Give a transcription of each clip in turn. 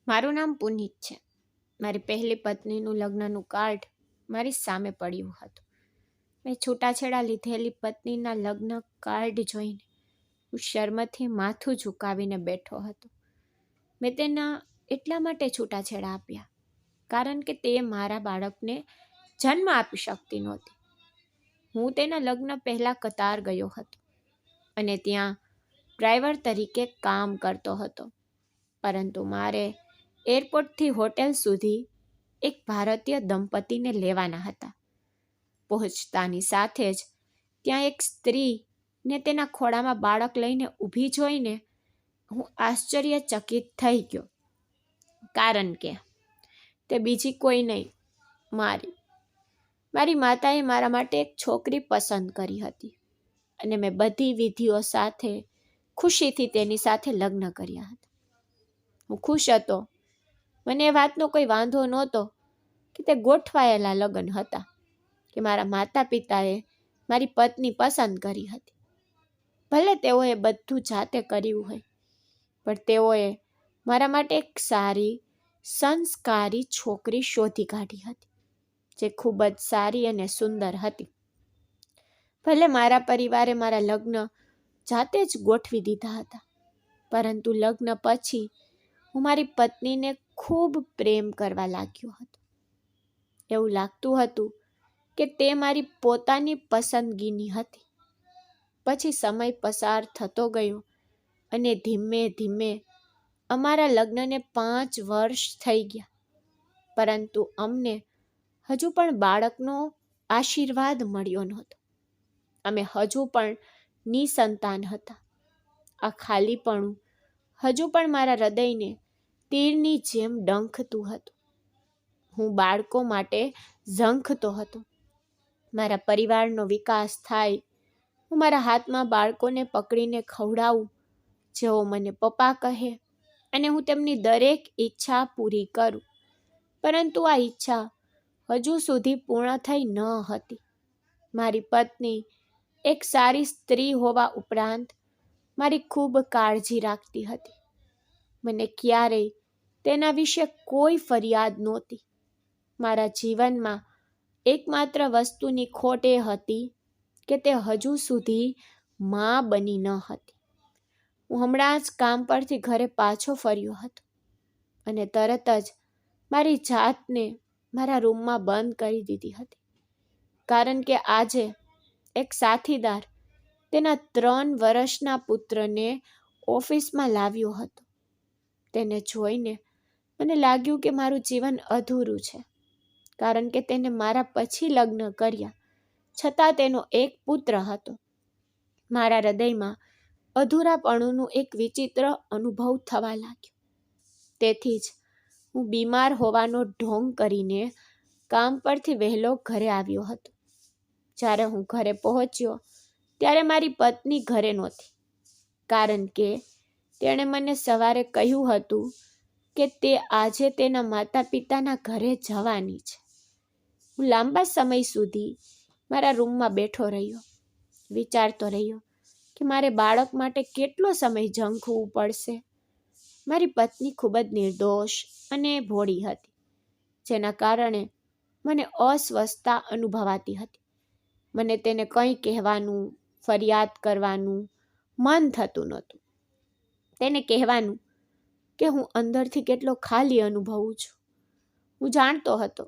મારું નામ પુનીત છે. મારી પહેલી પત્નીનું લગ્નનું કાર્ડ મારી સામે પડ્યું હતું. મેં છૂટાછેડા લીધેલી પત્નીના લગ્ન કાર્ડ જોઈને હું શરમથી માથું ઝુકાવીને બેઠો હતો. મેં તેના એટલા માટે છૂટાછેડા આપ્યા કારણ કે તે મારા બાળકને જન્મ આપી શકતી નહોતી. હું તેના લગ્ન પહેલાં કતાર ગયો હતો અને ત્યાં ડ્રાઈવર તરીકે કામ કરતો હતો, પરંતુ મારે એરપોર્ટથી હોટેલ સુધી એક ભારતીય દંપતીને લેવાના હતા. પહોંચતાની સાથે જ ત્યાં એક સ્ત્રીને તેના ખોળામાં બાળક લઈને ઊભી જોઈને હું આશ્ચર્યચકિત થઈ ગયો, કારણ કે તે બીજી કોઈ નહીં, મારી માતાએ મારા માટે એક છોકરી પસંદ કરી હતી અને મેં બધી વિધિઓ સાથે ખુશીથી તેની સાથે લગ્ન કર્યા હતા. હું ખુશ હતો. મને એ વાતનો કોઈ વાંધો નહોતો કે તે ગોઠવાયેલા લગ્ન હતા, કે મારા માતા પિતાએ મારી પત્ની પસંદ કરી હતી. ભલે તેઓએ બધું જાતે કર્યું હોય, પણ તેઓએ મારા માટે એક સારી સંસ્કારી છોકરી શોધી કાઢી હતી, જે ખૂબ જ સારી અને સુંદર હતી. ભલે મારા પરિવારે મારા લગ્ન જાતે જ ગોઠવી દીધા હતા, પરંતુ લગ્ન પછી હું મારી પત્નીને ખૂબ પ્રેમ કરવા લાગ્યો હતો. એવું લાગતું હતું કે તે મારી પોતાની પસંદગીની હતી. પછી સમય પસાર થતો ગયો અને ધીમે ધીમે અમારા લગ્નને 5 વર્ષ થઈ ગયા, પરંતુ અમને હજુ પણ બાળકનો આશીર્વાદ મળ્યો નહોતો. અમે હજુ પણ નિસંતાન હતા. આ ખાલીપણું હજુ પણ મારા હૃદયને તીરની જેમ ડંખતું હતું. હું બાળકો માટે ઝંખતો હતો. મારા પરિવારનો વિકાસ થાય, હું મારા હાથમાં બાળકોને પકડીને ખવડાવું, જેઓ મને પપ્પા કહે, અને હું તેમની દરેક ઈચ્છા પૂરી કરું. પરંતુ આ ઈચ્છા હજુ સુધી પૂર્ણ થઈ ન હતી. મારી પત્ની એક સારી સ્ત્રી હોવા ઉપરાંત મારી ખૂબ કાળજી રાખતી હતી. મને ક્યારેય તેના વિશે કોઈ ફરિયાદ નહોતી. મારા જીવનમાં એકમાત્ર વસ્તુની ખોટ એ હતી કે તે હજુ સુધી માં બની ન હતી. હું હમણાં જ કામ પરથી ઘરે પાછો ફર્યો હતો અને તરત જ મારી જાતને મારા રૂમમાં બંધ કરી દીધી હતી, કારણ કે આજે એક સાથીદાર તેના 3 વર્ષના પુત્રને ઓફિસમાં લાવ્યો હતો. તેને જોઈને મને લાગ્યું કે મારું જીવન અધૂરું છે, કારણ કે તેને મારા પછી લગ્ન કર્યા છતાં તેનો એક પુત્ર હતો. મારા હૃદયમાં અધૂરાપણુંનું એક વિચિત્ર અનુભવ થવા લાગ્યો. તેથી જ હું બીમાર હોવાનો ઢોંગ કરીને કામ પરથી વહેલો ઘરે આવ્યો હતો. જ્યારે હું ઘરે પહોંચ્યો ત્યારે મારી પત્ની ઘરે નહોતી, કારણ કે તેણે મને સવારે કહ્યું હતું કે તે આજે તેના માતા પિતાના ઘરે જવાની છે. હું લાંબા સમય સુધી મારા રૂમમાં બેઠો રહ્યો, વિચારતો રહ્યો કે મારે બાળક માટે કેટલો સમય ઝંખવું પડશે. મારી પત્ની ખૂબ જ નિર્દોષ અને ભોળી હતી, જેના કારણે મને અસ્વસ્થતા અનુભવાતી હતી. મને તેને કંઈ કહેવાનું, ફરિયાદ કરવાનું મન થતું નહોતું. તેને કહેવાનું કે હું અંદરથી કેટલો ખાલી અનુભવું છું. હું જાણતો હતો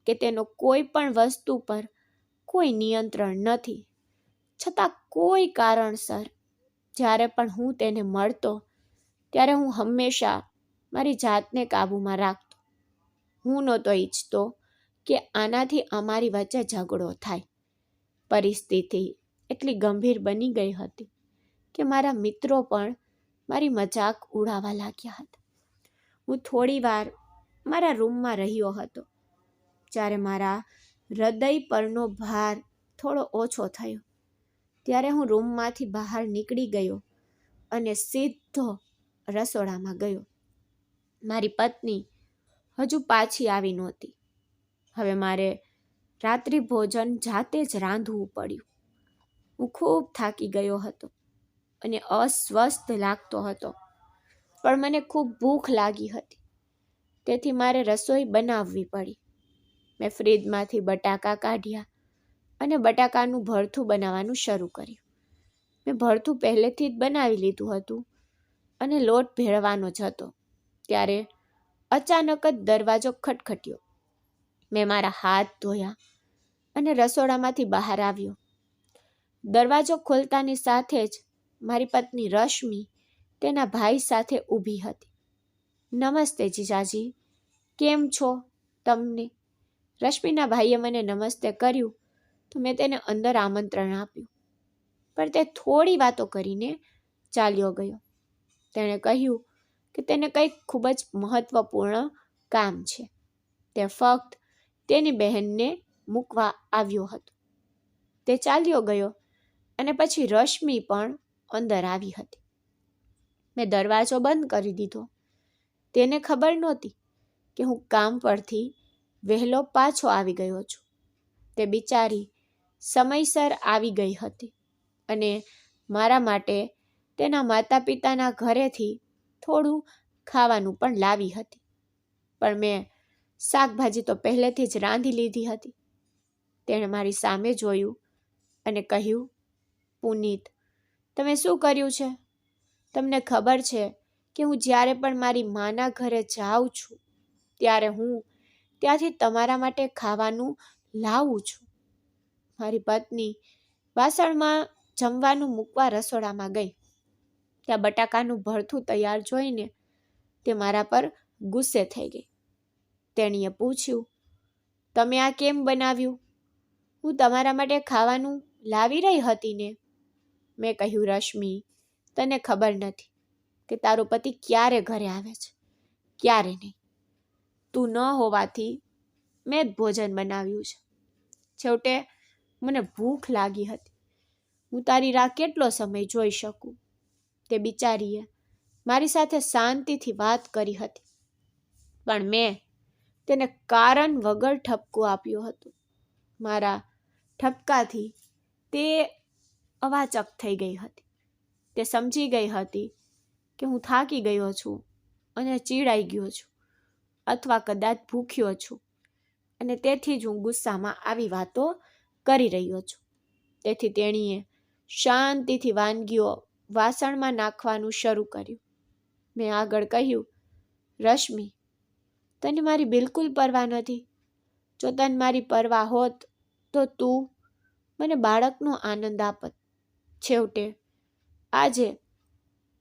કે તેનો કોઈ પણ વસ્તુ પર કોઈ નિયંત્રણ નથી, છતાં કોઈ કારણસર જ્યારે પણ હું તેને મળતો ત્યારે હું હંમેશા મારી જાતને કાબૂમાં રાખતો. હું નહોતો ઈચ્છતો કે આનાથી અમારી વચ્ચે ઝઘડો થાય. પરિસ્થિતિ એટલી ગંભીર બની ગઈ હતી કે મારા મિત્રો પણ મારી મજાક ઉડાવવા લાગ્યા હતા. હું થોડીવાર મારા રૂમમાં રહ્યો હતો. જ્યારે મારા હૃદય પરનો ભાર થોડો ઓછો થયો, ત્યારે હું રૂમમાંથી બહાર નીકળી ગયો અને સીધો રસોડામાં ગયો. મારી પત્ની હજુ પાછી આવી નહોતી. હવે મારે રાત્રિ ભોજન જાતે જ રાંધવું પડ્યું. હું ખૂબ થાકી ગયો હતો અને અસ્વસ્થ લાગતો હતો, પણ મને ખૂબ ભૂખ લાગી હતી. તેથી મારે રસોઈ બનાવવી પડી. મેં ફ્રીજમાંથી બટાકા કાઢ્યા અને બટાકાનું ભરથું બનાવવાનું શરૂ કર્યું. મેં ભરથું પહેલેથી જ બનાવી લીધું હતું અને લોટ ભેળવાનો જ હતો. ત્યારે અચાનક જ દરવાજો ખટખટ્યો. મેં મારા હાથ ધોયા અને રસોડામાંથી બહાર આવ્યો. દરવાજો ખોલતાની સાથે જ મારી પત્ની રશ્મિ તેના ભાઈ સાથે ઊભી હતી. નમસ્તે જીજાજી, કેમ છો તમને? રશ્મિના ભાઈએ મને નમસ્તે કર્યું તો મેં તેને અંદર આમંત્રણ આપ્યું, પણ તે થોડી વાતો કરીને ચાલ્યો ગયો. તેણે કહ્યું કે તેને કંઈક ખૂબ જ મહત્વપૂર્ણ કામ છે. તે ફક્ત તેની બહેનને મૂકવા આવ્યો હતો. તે ચાલ્યો ગયો અને પછી રશ્મિ પણ અંદર આવી હતી. મેં દરવાજો બંધ કરી દીધો. તેને ખબર નહોતી કે હું કામ પરથી વહેલો પાછો આવી ગયો છું. તે બિચારી સમયસર આવી ગઈ હતી અને મારા માટે તેના માતા પિતાના ઘરેથી થોડું ખાવાનું પણ લાવી હતી. પણ મેં શાકભાજી તો પહેલેથી જ રાંધી લીધી હતી. તેણે મારી સામે જોયું અને કહ્યું, પુનીત, તમે શું કર્યું છે? તમને ખબર છે કે હું જ્યારે પણ મારી માના ઘરે જાઉં છું ત્યારે હું ત્યાંથી તમારા માટે ખાવાનું લાવું છું. મારી પત્ની વાસણમાં જમવાનું મૂકવા રસોડામાં ગઈ. ત્યાં બટાકાનું ભરથું તૈયાર જોઈને તે મારા પર ગુસ્સે થઈ ગઈ. તેણીએ પૂછ્યું, તમે આ કેમ બનાવ્યું? હું તમારા માટે ખાવાનું લાવી રહી હતી ને. મેં કહ્યું, રશ્મિ, તને ખબર નથી કે તારો પતિ ક્યારે ઘરે આવે છે, ક્યારે નહીં. તું ન હોવાથી મેં જ ભોજન બનાવ્યું છે. છેવટે મને ભૂખ લાગી હતી. હું તારી રાહ કેટલો સમય જોઈ શકું? તે બિચારીએ મારી સાથે શાંતિથી વાત કરી હતી, પણ મેં તેને કારણ વગર ઠપકો આપ્યો હતો. મારા ઠપકાથી તે અવાચક થઈ ગઈ હતી. તે સમજી ગઈ હતી કે હું થાકી ગયો છું અને ચીડાઈ ગયો છું, અથવા કદાચ ભૂખ્યો છું, અને તેથી જ હું ગુસ્સામાં આવી વાતો કરી રહ્યો છું. તેથી તેણીએ શાંતિથી વાનગીઓ વાસણમાં નાખવાનું શરૂ કર્યું. મેં આગળ કહ્યું, રશ્મિ, તને મારી બિલકુલ પરવા નથી. જો તને મારી પરવા હોત તો તું મને બાળકનો આનંદ આપત. છેવટે આજે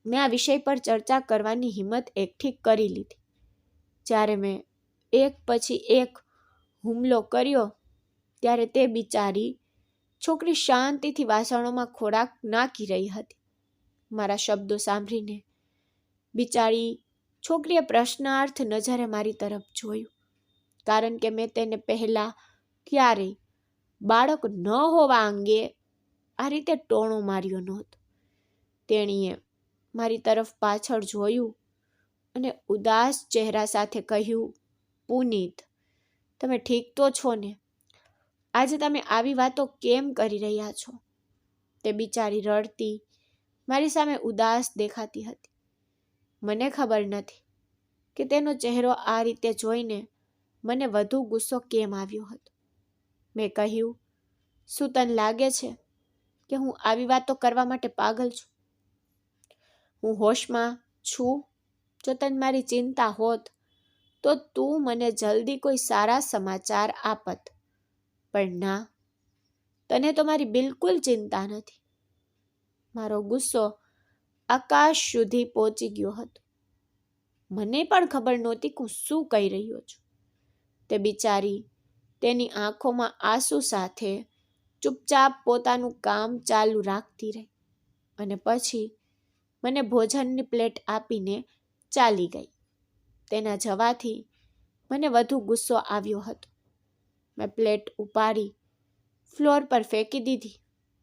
મેં આ વિષય પર ચર્ચા કરવાની હિંમત એકઠી કરી લીધી. જ્યારે મેં એક પછી એક હુમલો કર્યો ત્યારે તે બિચારી છોકરી શાંતિથી વાસણોમાં ખોરાક નાખી રહી હતી. મારા શબ્દો સાંભળીને બિચારી છોકરીએ પ્રશ્નાર્થ નજરે મારી તરફ જોયું, કારણ કે મેં તેને પહેલા ક્યારેય બાળક ન હોવા અંગે આ રીતે ટોણો માર્યો નહોતો. તેણીએ મારી તરફ પાછળ જોયું અને ઉદાસ ચહેરા સાથે કહ્યું, પુનીત, તમે ઠીક તો છો ને? આજે તમે આવી વાતો કેમ કરી રહ્યા છો? તે બિચારી રડતી મારી સામે ઉદાસ દેખાતી હતી. મને ખબર નથી કે તેનો ચહેરો આ રીતે જોઈને મને વધુ ગુસ્સો કેમ આવ્યો હતો. મેં કહ્યું, શું તને લાગે છે કે હું આવી વાતો કરવા માટે પાગલ છું? હું હોશમાં છું. જો તને મારી ચિંતા હોત તો તું મને જલ્દી કોઈ સારા સમાચાર આપત, પણ ના, તને તો મારી બિલકુલ ચિંતા નથી. મારો ગુસ્સો આકાશ સુધી પહોંચી ગયો હતો. મને પણ ખબર નહોતી કે હું શું કહી રહ્યો છું. તે બિચારી તેની આંખોમાં આંસુ સાથે ચૂપચાપ પોતાનું કામ ચાલુ રાખતી રહી અને પછી મને ભોજનની પ્લેટ આપીને ચાલી ગઈ. તેના જવાથી મને વધુ ગુસ્સો આવ્યો હતો. મેં પ્લેટ ઉપાડી ફ્લોર પર ફેંકી દીધી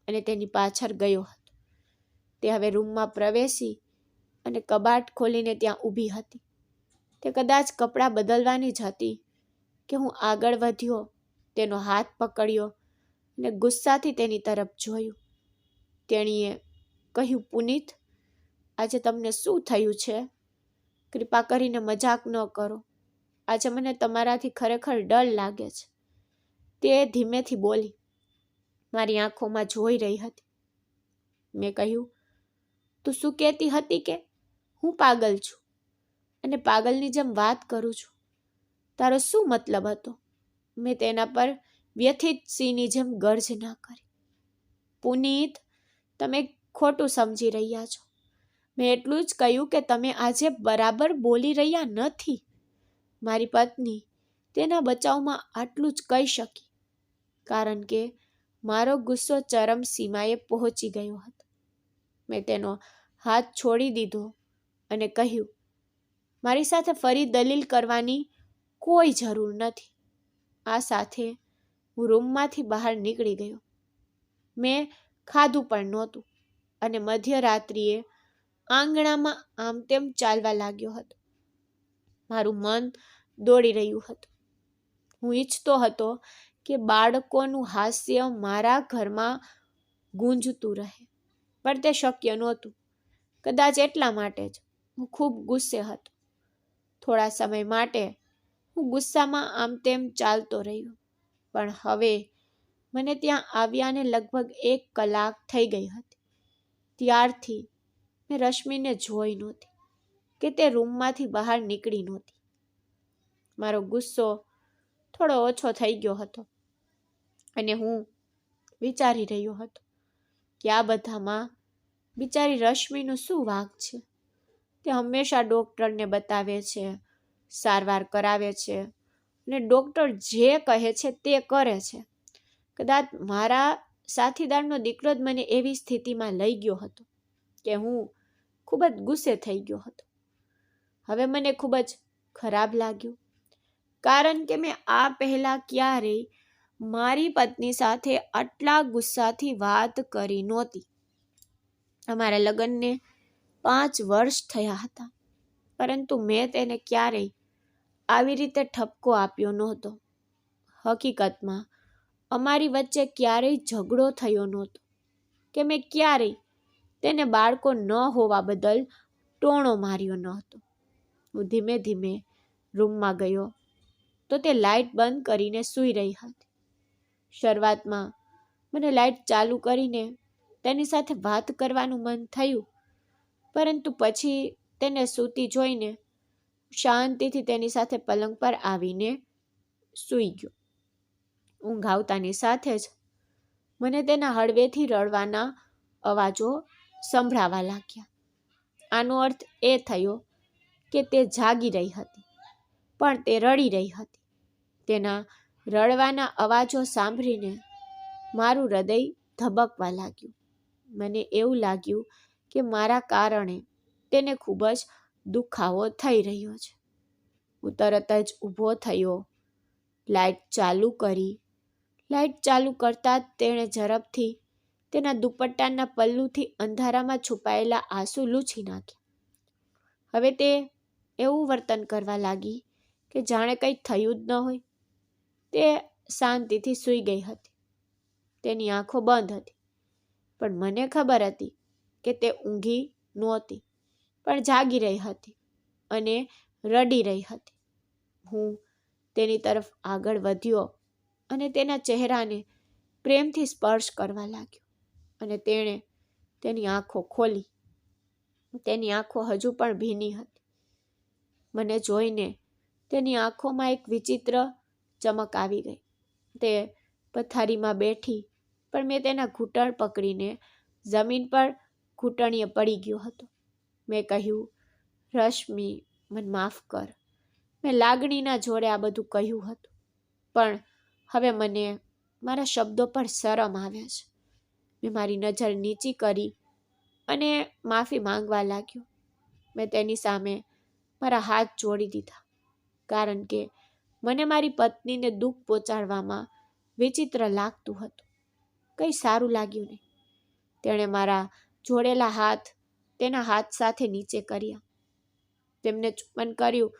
અને તેની પાછળ ગયો હતો. તે હવે રૂમમાં પ્રવેશી અને કબાટ ખોલીને ત્યાં ઊભી હતી. તે કદાચ કપડાં બદલવાની જ હતી કે હું આગળ વધ્યો, તેનો હાથ પકડ્યો અને ગુસ્સાથી તેની તરફ જોયું. તેણીએ કહ્યું, પુનીત, આજે તમને શું થયું છે? કૃપા કરીને મજાક ન કરો. આજે મને તમારાથી ખરેખર ડર લાગે છે, તે ધીમેથી બોલી, મારી આંખોમાં જોઈ રહી હતી. મેં કહ્યું, તું શું કહેતી હતી કે હું પાગલ છું અને પાગલની જેમ વાત કરું છું? તારો શું મતલબ હતો? મેં તેના પર વ્યથિત સિંહની જેમ ગર્જના કરી. પુનીત, તમે ખોટું સમજી રહ્યા છો. મેં એટલું જ કહ્યું કે તમે આજે બરાબર બોલી રહ્યા નથી. મારી પત્ની તેના બચાવમાં આટલું જ કહી શકી, કારણ કે મારો ગુસ્સો ચરમ સીમાએ પહોંચી ગયો હતો. મેં તેનો હાથ છોડી દીધો અને કહ્યું, મારી સાથે ફરી દલીલ કરવાની કોઈ જરૂર નથી. આ સાથે હું રૂમમાંથી બહાર નીકળી ગયો. મેં ખાધું પણ નહોતું અને મધ્યરાત્રિએ આંગણામાં આમ તેમ ચાલવા લાગ્યો હતો. મારું મન દોડી રહ્યું હતું. હું ઈચ્છતો હતો કે બાળકોનું હાસ્ય મારા ઘરમાં ગુંજતું રહે, પણ તે શક્ય નહોતું. કદાચ એટલા માટે જ હું ખૂબ ગુસ્સે હતો. થોડા સમય માટે હું ગુસ્સામાં આમ તેમ ચાલતો રહ્યો, પણ હવે મને ત્યાં આવ્યાને લગભગ 1 કલાક થઈ ગઈ હતી. ત્યારથી મેં રશ્મિને જોઈ નહોતી કે તે રૂમમાંથી બહાર નીકળી નહોતી. મારો ગુસ્સો થોડો ઓછો થઈ ગયો હતો અને હું વિચારી રહ્યો હતો કે આ બધામાં બિચારી રશ્મિનું શું વાંક છે? તે હંમેશા ડૉક્ટરને બતાવે છે, સારવાર કરાવે છે અને ડૉક્ટર જે કહે છે તે કરે છે. કદાચ મારા સાથીદારનો દીકરો જ મને એવી સ્થિતિમાં લઈ ગયો હતો કે હું ખૂબ જ ગુસ્સે થઈ ગયો હતો. હવે મને ખૂબ જ ખરાબ લાગ્યું, કારણ કે મેં આ પહેલાં ક્યારેય મારી પત્ની સાથે આટલા ગુસ્સાથી વાત કરી નહોતી. અમારા લગ્નને 5 વર્ષ થયા હતા, પરંતુ મેં તેને ક્યારેય આવી રીતે ઠપકો આપ્યો નહોતો. હકીકતમાં અમારી વચ્ચે ક્યારેય ઝઘડો થયો નહોતો કે મેં ક્યારેય તેને બાળકો ન હોવા બદલ ટોણો માર્યો ન હતો. હું ધીમે ધીમે રૂમમાં ગયો તો તે લાઇટ બંધ કરીને સૂઈ રહી હતી. શરૂઆતમાં મને લાઇટ ચાલુ કરીને તેની સાથે વાત કરવાનું મન થયું, પરંતુ પછી તેને સૂતી જોઈને શાંતિથી તેની સાથે પલંગ પર આવીને સૂઈ ગયો. ઊંઘ આવતાની સાથે જ મને તેના હળવેથી રડવાના અવાજો સંભળાવા લાગ્યા. આનો અર્થ એ થયો કે તે જાગી રહી હતી, પણ તે રડી રહી હતી. તેના રડવાના અવાજો સાંભળીને મારું હૃદય ધબકવા લાગ્યું. મને એવું લાગ્યું કે મારા કારણે તેને ખૂબ જ દુખાવો થઈ રહ્યો છે. હું તરત જ ઊભો થયો, લાઇટ ચાલુ કરી. લાઇટ ચાલુ કરતાં જ તેણે ઝડપથી તેના દુપટ્ટાના પલ્લુથી અંધારામાં છુપાયેલા આંસુ લૂછી નાખ્યા. હવે તે એવું વર્તન કરવા લાગી કે જાણે કંઈ થયું જ ન હોય. તે શાંતિથી સૂઈ ગઈ હતી. તેની આંખો બંધ હતી, પણ મને ખબર હતી કે તે ઊંઘી નહોતી, પણ જાગી રહી હતી અને રડી રહી હતી. હું તેની તરફ આગળ વધ્યો અને તેના ચહેરાને પ્રેમથી સ્પર્શ કરવા લાગ્યો અને તેણે તેની આંખો ખોલી. તેની આંખો હજુ પણ ભીની હતી. મને જોઈને તેની આંખોમાં એક વિચિત્ર ચમક આવી ગઈ. તે પથારીમાં બેઠી, પણ મેં તેના ઘૂંટણ પકડીને જમીન પર ઘૂંટણીએ પડી ગયો હતો. મેં કહ્યું, રશ્મિ, મને માફ કર. મેં લાગણીના જોડે આ બધું કહ્યું હતું, પણ હવે મને મારા શબ્દો પર શરમ આવે છે. મેં મારી નજર નીચી કરી અને માફી માંગવા લાગ્યો. મેં તેની સામે મારા હાથ જોડી દીધા, કારણ કે મને મારી પત્નીને દુઃખ પહોંચાડવામાં વિચિત્ર લાગતું હતું. કંઈ સારું લાગ્યું નહીં. તેણે મારા જોડેલા હાથ તેના હાથ સાથે નીચે કર્યા, તેમને ચુંબન કર્યું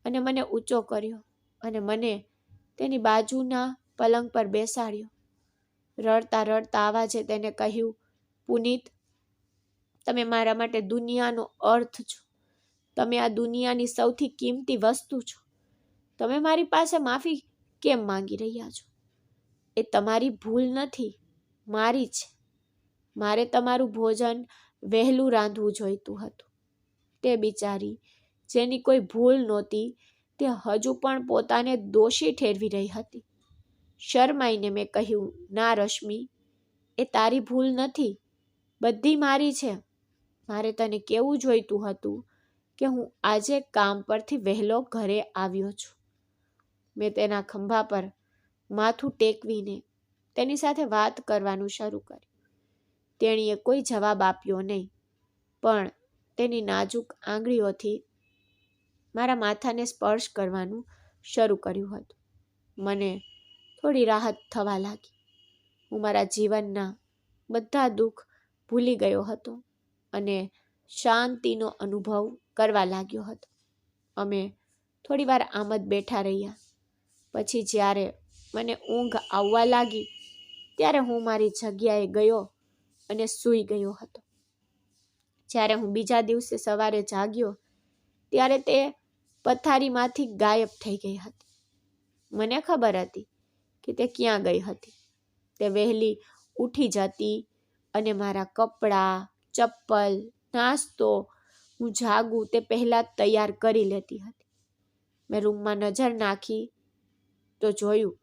અને મને ઊંચો કર્યો અને મને તેની બાજુના પલંગ પર બેસાડ્યો. રડતા રડતા અવાજે તેને કહ્યું, પુનીત, તમે મારા માટે દુનિયાનો અર્થ છો. તમે આ દુનિયાની સૌથી કિંમતી વસ્તુ છો. તમે મારી પાસે માફી કેમ માંગી રહ્યા છો? એ તમારી ભૂલ નથી, મારી છે. મારે તમારું ભોજન વહેલું રાંધવું જોઈતું હતું. તે બિચારી, જેની કોઈ ભૂલ નહોતી, તે હજુ પણ પોતાને દોષી ઠેરવી રહી હતી. શરમાઈને મેં કહ્યું, ના રશ્મિ, એ તારી ભૂલ નથી, બધી મારી છે. મારે તને કેવું જોઈતું હતું કે હું આજે કામ પરથી વહેલો ઘરે આવ્યો છું. મેં તેના ખંભા પર માથું ટેકવીને તેની સાથે વાત કરવાનું શરૂ કર્યું. તેણીએ કોઈ જવાબ આપ્યો નહીં, પણ તેની નાજુક આંગળીઓથી મારા માથાને સ્પર્શ કરવાનું શરૂ કર્યું હતું. મને થોડી રાહત થવા લાગી. હું મારા જીવનના બધા દુઃખ ભૂલી ગયો હતો અને શાંતિનો અનુભવ કરવા લાગ્યો હતો. અમે થોડી વાર આમ જ બેઠા રહ્યા. પછી જ્યારે મને ઊંઘ આવવા લાગી ત્યારે હું મારી જગ્યાએ ગયો અને સૂઈ ગયો હતો. જ્યારે હું બીજા દિવસે સવારે જાગ્યો ત્યારે તે પથારીમાંથી ગાયબ થઈ ગઈ હતી. મને ખબર હતી કે તે ક્યાં ગઈ હતી. તે વહેલી ઉઠી જતી અને મારા કપડાં, ચપ્પલ, નાસ્તો હું જાગું તે પહેલાં તૈયાર કરી લેતી હતી. મેં રૂમમાં નજર નાખી તો જોયું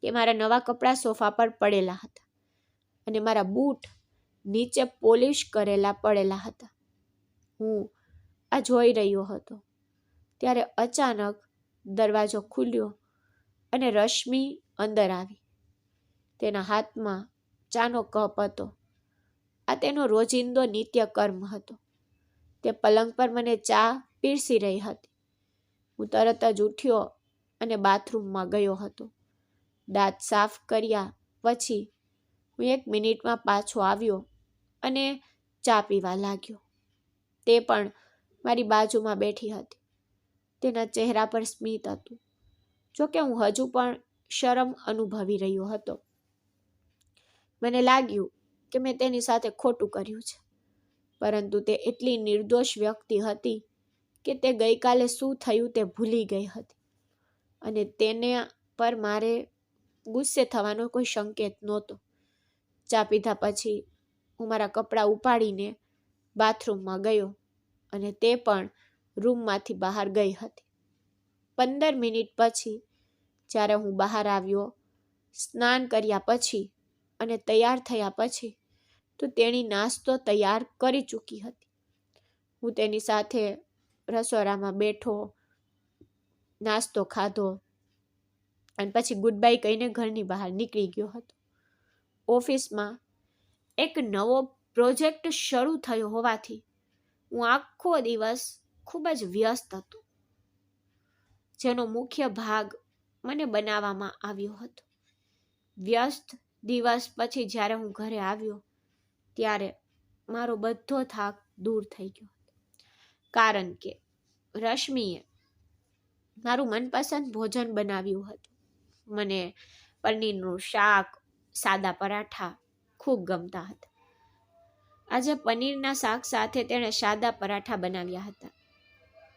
કે મારા નવા કપડાં સોફા પર પડેલા હતા અને મારા બૂટ નીચે પોલિશ કરેલા પડેલા હતા. હું આ જોઈ રહ્યો હતો ત્યારે અચાનક દરવાજો ખુલ્યો અને રશ્મિ અંદર આવી. તેના હાથમાં ચાનો કપ હતો. આ તેનો રોજિંદો નિત્યકર્મ હતો. તે પલંગ પર મને ચા પીરસી રહી હતી. હું તરત જ ઉઠ્યો અને બાથરૂમમાં ગયો હતો. દાંત સાફ કર્યા પછી હું 1 મિનિટમાં પાછો આવ્યો અને ચા પીવા લાગ્યો. તે પણ મારી બાજુમાં બેઠી હતી. તેના ચહેરા પર સ્મિત હતું. જોકે હું હજુ પણ શરમ અનુભવી રહ્યો હતો. મને લાગ્યું કે મેં તેની સાથે ખોટું કર્યું છે, પરંતુ તે એટલી નિર્દોષ વ્યક્તિ હતી કે તે ગઈકાલે શું થયું તે ભૂલી ગઈ હતી અને તેને પર મારે ગુસ્સે થવાનો કોઈ સંકેત નહોતો. ચા પીધા પછી હું મારા કપડાં ઉપાડીને બાથરૂમમાં ગયો અને તે પણ રૂમમાંથી બહાર ગઈ હતી. 15 મિનિટ પછી જ્યારે હું બહાર આવ્યો, સ્નાન કર્યા પછી અને તૈયાર થયા પછી, તો તેણી નાસ્તો તૈયાર કરી ચૂકી હતી. હું તેની સાથે રસોડામાં બેઠો, નાસ્તો ખાધો અને પછી ગુડ બાય કહીને ઘરની બહાર નીકળી ગયો હતો. ઓફિસમાં એક નવો પ્રોજેક્ટ શરૂ થયો હોવાથી હું આખો દિવસ ખૂબ જ વ્યસ્ત હતો, જેનો મુખ્ય ભાગ મને બનાવવામાં આવ્યો હતો. વ્યસ્ત દિવસ પછી જ્યારે હું ઘરે આવ્યો ત્યારે મારો બધો થાક દૂર થઈ ગયો હતો, કારણ કે રશ્મિએ મારું મનપસંદ ભોજન બનાવ્યું હતું. મને પનીરનું શાક, સાદા પરાઠા ખૂબ ગમતા હતા. આજે પનીરના શાક સાથે તેણે સાદા પરાઠા બનાવ્યા હતા,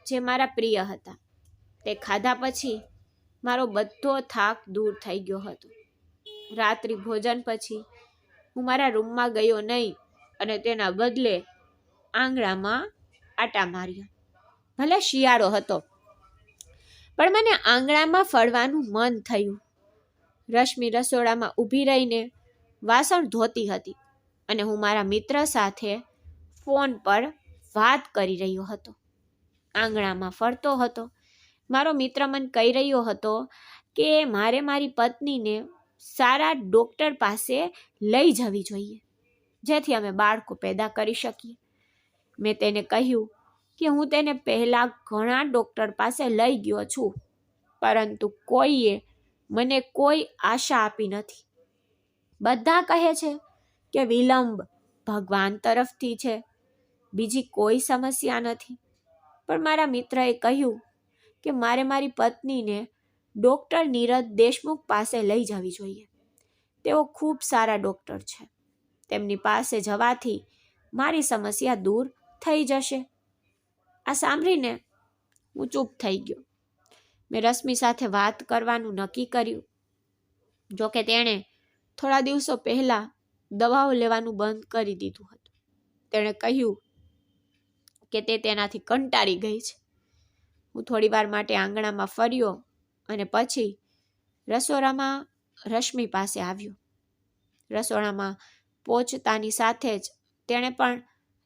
જે મારા પ્રિય હતા. તે ખાધા પછી મારો બધો થાક દૂર થઈ ગયો હતો. રાત્રિ ભોજન પછી હું મારા રૂમમાં ગયો નહીં અને તેના બદલે આંગણામાં આટા માર્યા. ભલે શિયાળો હતો, પણ મને આંગણામાં ફરવાનું મન થયું. રશ્મિ રસોડામાં ઊભી રહીને વાસણ ધોતી હતી અને હું મારા મિત્ર સાથે ફોન પર વાત કરી રહ્યો હતો. આંગણામાં ફરતો હતો. મારો મિત્ર મને કહી રહ્યો હતો કે મારે મારી પત્નીને સારા ડૉક્ટર પાસે લઈ જવી જોઈએ, જેથી અમે બાળકો પેદા કરી શકીએ. મેં તેને કહ્યું કે હું તેને પહેલાં ઘણા ડૉક્ટર પાસે લઈ ગયો છું, પરંતુ કોઈએ મને કોઈ આશા આપી નથી. બધા કહે છે કે વિલંબ ભગવાન તરફથી છે, બીજી કોઈ સમસ્યા નથી. પણ મારા મિત્રએ કહ્યું કે મારે મારી પત્નીને ડૉક્ટર નીરજ દેશમુખ પાસે લઈ જવી જોઈએ. તેઓ ખૂબ સારા ડૉક્ટર છે. તેમની પાસે જવાથી મારી સમસ્યા દૂર થઈ જશે. આ સાંભળીને હું ચૂપ થઈ ગયો. મેં રશ્મિ સાથે વાત કરવાનું નક્કી કર્યું. જોકે તેણે થોડા દિવસો પહેલા દવાઓ લેવાનું બંધ કરી દીધું હતું. તેણે કહ્યું કે તે તેનાથી કંટાળી ગઈ છે. હું થોડી વાર માટે આંગણામાં ફર્યો અને પછી રસોડામાં રશ્મિ પાસે આવ્યો. રસોડામાં પહોંચતાની સાથે જ તેણે પણ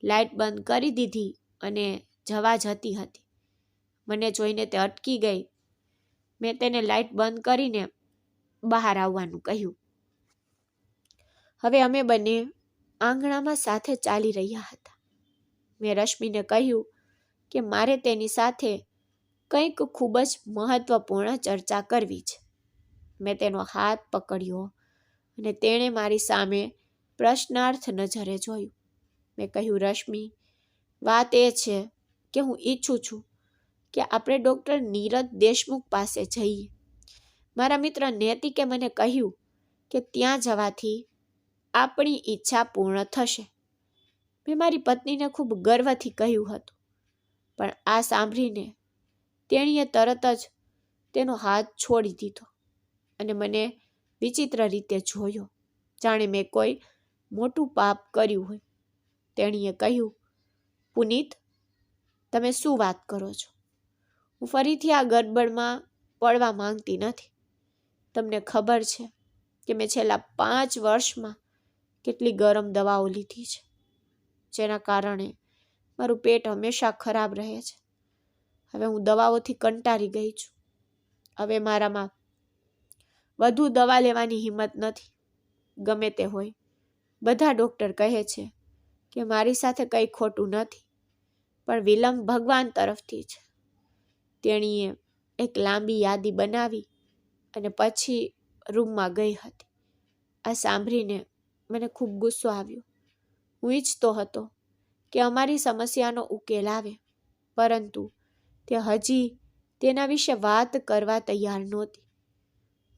લાઇટ બંધ કરી દીધી અને જવા જતી હતી. મને જોઈને તે અટકી ગઈ. મેં તેને લાઇટ બંધ કરીને બહાર આવવાનું કહ્યું. હવે અમે બંને આંગણામાં સાથે ચાલી રહ્યા હતા. મેં રશ્મિને કહ્યું કે મારે તેની સાથે કંઈક ખૂબ જ મહત્વપૂર્ણ ચર્ચા કરવી છે. મેં તેનો હાથ પકડ્યો અને તેણે મારી સામે પ્રશ્નાર્થ નજરે જોયું. મેં કહ્યું, રશ્મિ, વાત એ છે કે હું ઈચ્છું છું કે આપણે ડૉક્ટર નીરજ દેશમુખ પાસે જઈએ. મારા મિત્ર નૈતિકે મને કહ્યું કે ત્યાં જવાથી આપણી ઈચ્છા પૂર્ણ થશે. મેં મારી પત્નીને ખૂબ ગર્વથી કહ્યું હતું, પણ આ સાંભળીને તેણીએ તરત જ તેનો હાથ છોડી દીધો અને મને વિચિત્ર રીતે જોયો, જાણે મેં કોઈ મોટું પાપ કર્યું હોય. તેણીએ કહ્યું, પુનીત, તમે શું વાત કરો છો? હું ફરીથી આ ગડબડમાં પડવા માંગતી નથી. તમને ખબર છે કે મેં છેલ્લા 5 વર્ષમાં કેટલી ગરમ દવાઓ લીધી છે, જેના કારણે મારું પેટ હંમેશા ખરાબ રહે છે. હવે હું દવાઓથી કંટાળી ગઈ છું. હવે મારામાં વધુ દવા લેવાની હિંમત નથી. ગમે તે હોય, બધા ડૉક્ટર કહે છે કે મારી સાથે કંઈ ખોટું નથી, પણ વિલંબ ભગવાન તરફથી છે. તેણીએ એક લાંબી યાદી બનાવી અને પછી રૂમમાં ગઈ હતી. આ સાંભળીને મને ખૂબ ગુસ્સો આવ્યો. હું ઈચ્છતો હતો કે અમારી સમસ્યાનો ઉકેલ આવે, પરંતુ તે હજી તેના વિશે વાત કરવા તૈયાર નહોતી.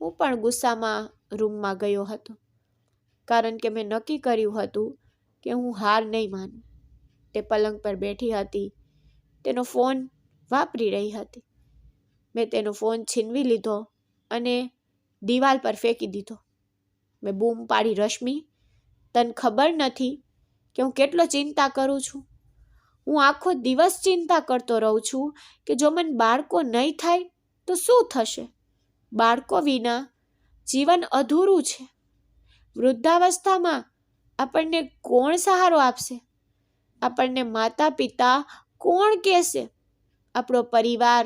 હું પણ ગુસ્સામાં રૂમમાં ગયો હતો, કારણ કે મેં નક્કી કર્યું હતું કે હું હાર નહીં માનું. તે પલંગ પર બેઠી હતી, તેનો ફોન વાપરી રહી હતી. મેં તેનો ફોન છીનવી લીધો અને દિવાલ પર ફેંકી દીધો. મેં બૂમ પાડી, રશ્મિ, તને ખબર નથી કે હું કેટલો ચિંતા કરું છું? હું આખો દિવસ ચિંતા કરતો રહું છું કે જો મને બાળકો નહીં થાય તો શું થશે? બાળકો વિના જીવન અધૂરું છે. વૃદ્ધાવસ્થામાં આપણને કોણ સહારો આપશે? આપણને માતા પિતા કોણ કહેશે? આપણો પરિવાર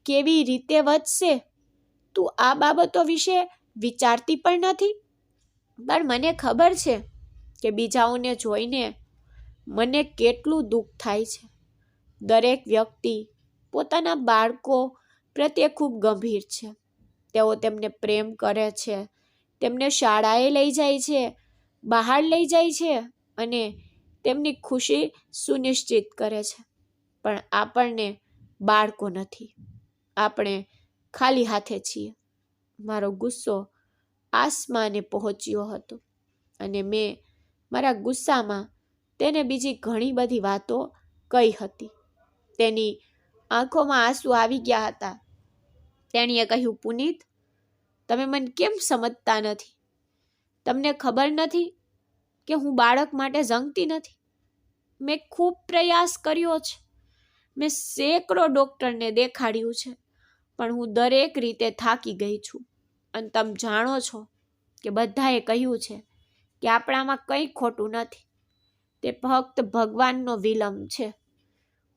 કેવી રીતે વધશે? તું આ બાબતો વિશે વિચારતી પણ નથી. પણ મને ખબર છે કે બીજાઓને જોઈને મને કેટલું દુઃખ થાય છે. દરેક વ્યક્તિ પોતાના બાળકો પ્રત્યે ખૂબ ગંભીર છે. તેઓ તેમને પ્રેમ કરે છે, તેમને શાળાએ લઈ જાય છે, બહાર લઈ જાય છે અને તેમની ખુશી સુનિશ્ચિત કરે છે. પણ આપણને બાળકો નથી. આપણે ખાલી હાથે છીએ. મારો ગુસ્સો આસમાને પહોંચ્યો હતો અને મેં મારા ગુસ્સામાં તેને બીજી ઘણી બધી વાતો કહી હતી. તેની આંખોમાં આંસુ આવી ગયા હતા. તેણીએ કહ્યું, પુનીત, તમે મને કેમ સમજતા નથી? તમને ખબર નથી કે હું બાળક માટે ઝંખતી નથી? મેં ખૂબ પ્રયાસ કર્યો છે. મેં સેંકડો ડૉક્ટરને દેખાડ્યું છે, પણ હું દરેક રીતે થાકી ગઈ છું. અને તમે જાણો છો કે બધાએ કહ્યું છે કે આપણામાં કંઈ ખોટું નથી. તે ફક્ત ભગવાનનો વિલંબ છે.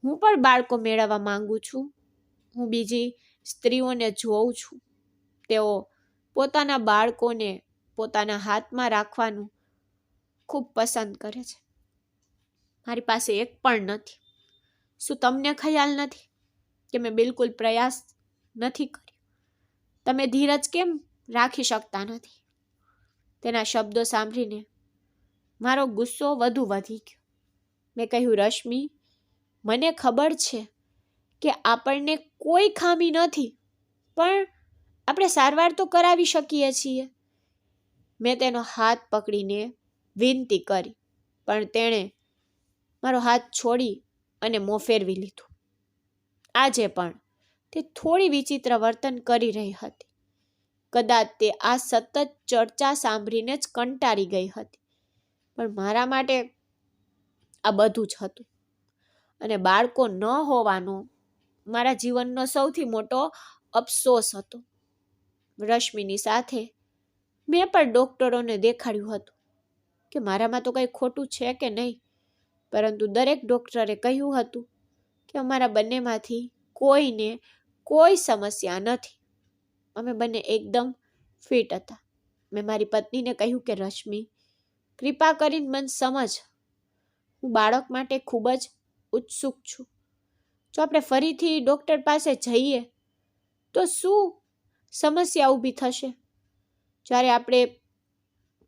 હું પણ બાળકો મેળવવા માંગુ છું. હું બીજી સ્ત્રીઓને જોઉં છું. તેઓ પોતાના બાળકોને પોતાના હાથમાં રાખવાનું ખૂબ પસંદ કરે છે. મારી પાસે એક પણ નથી. શું તમને ખ્યાલ નથી કે મેં બિલકુલ પ્રયાસ નથી કર્યો? તમે ધીરજ કેમ રાખી શકતા નથી? તેના શબ્દો સાંભળીને મારો ગુસ્સો વધુ વધી ગયો. મેં કહ્યું, રશ્મિ, મને ખબર છે કે આપણને કોઈ ખામી નથી, પણ આપણે સારવાર તો કરાવી શકીએ છીએ. મેં તેનો હાથ પકડીને વિનંતી કરી, પણ તેણે મારો હાથ છોડી અને મોં ફેરવી લીધું. આજે પણ તે થોડી વિચિત્ર વર્તન કરી રહી હતી. કદાચ તે આ સતત ચર્ચા સાંભળીને જ કંટાળી ગઈ હતી, પણ મારા માટે આ બધું જ હતું. અને બાળકો ન હોવાનો મારા જીવનનો સૌથી મોટો અફસોસ હતો. રશ્મિની સાથે મેં પણ ડોક્ટરોને દેખાડ્યું હતું કે મારામાં તો કંઈ ખોટું છે કે નહીં, પરંતુ દરેક ડોક્ટરે કહ્યું હતું કે અમારા બંનેમાંથી કોઈને કોઈ સમસ્યા નથી. અમે બંને એકદમ ફિટ હતા. મેં મારી પત્નીને કહ્યું કે રશ્મિ, કૃપા કરીને મને સમજ. હું બાળક માટે ખૂબ જ ઉત્સુક છું. જો આપણે ફરીથી ડૉક્ટર પાસે જઈએ તો શું સમસ્યા ઊભી થશે? જ્યારે આપણે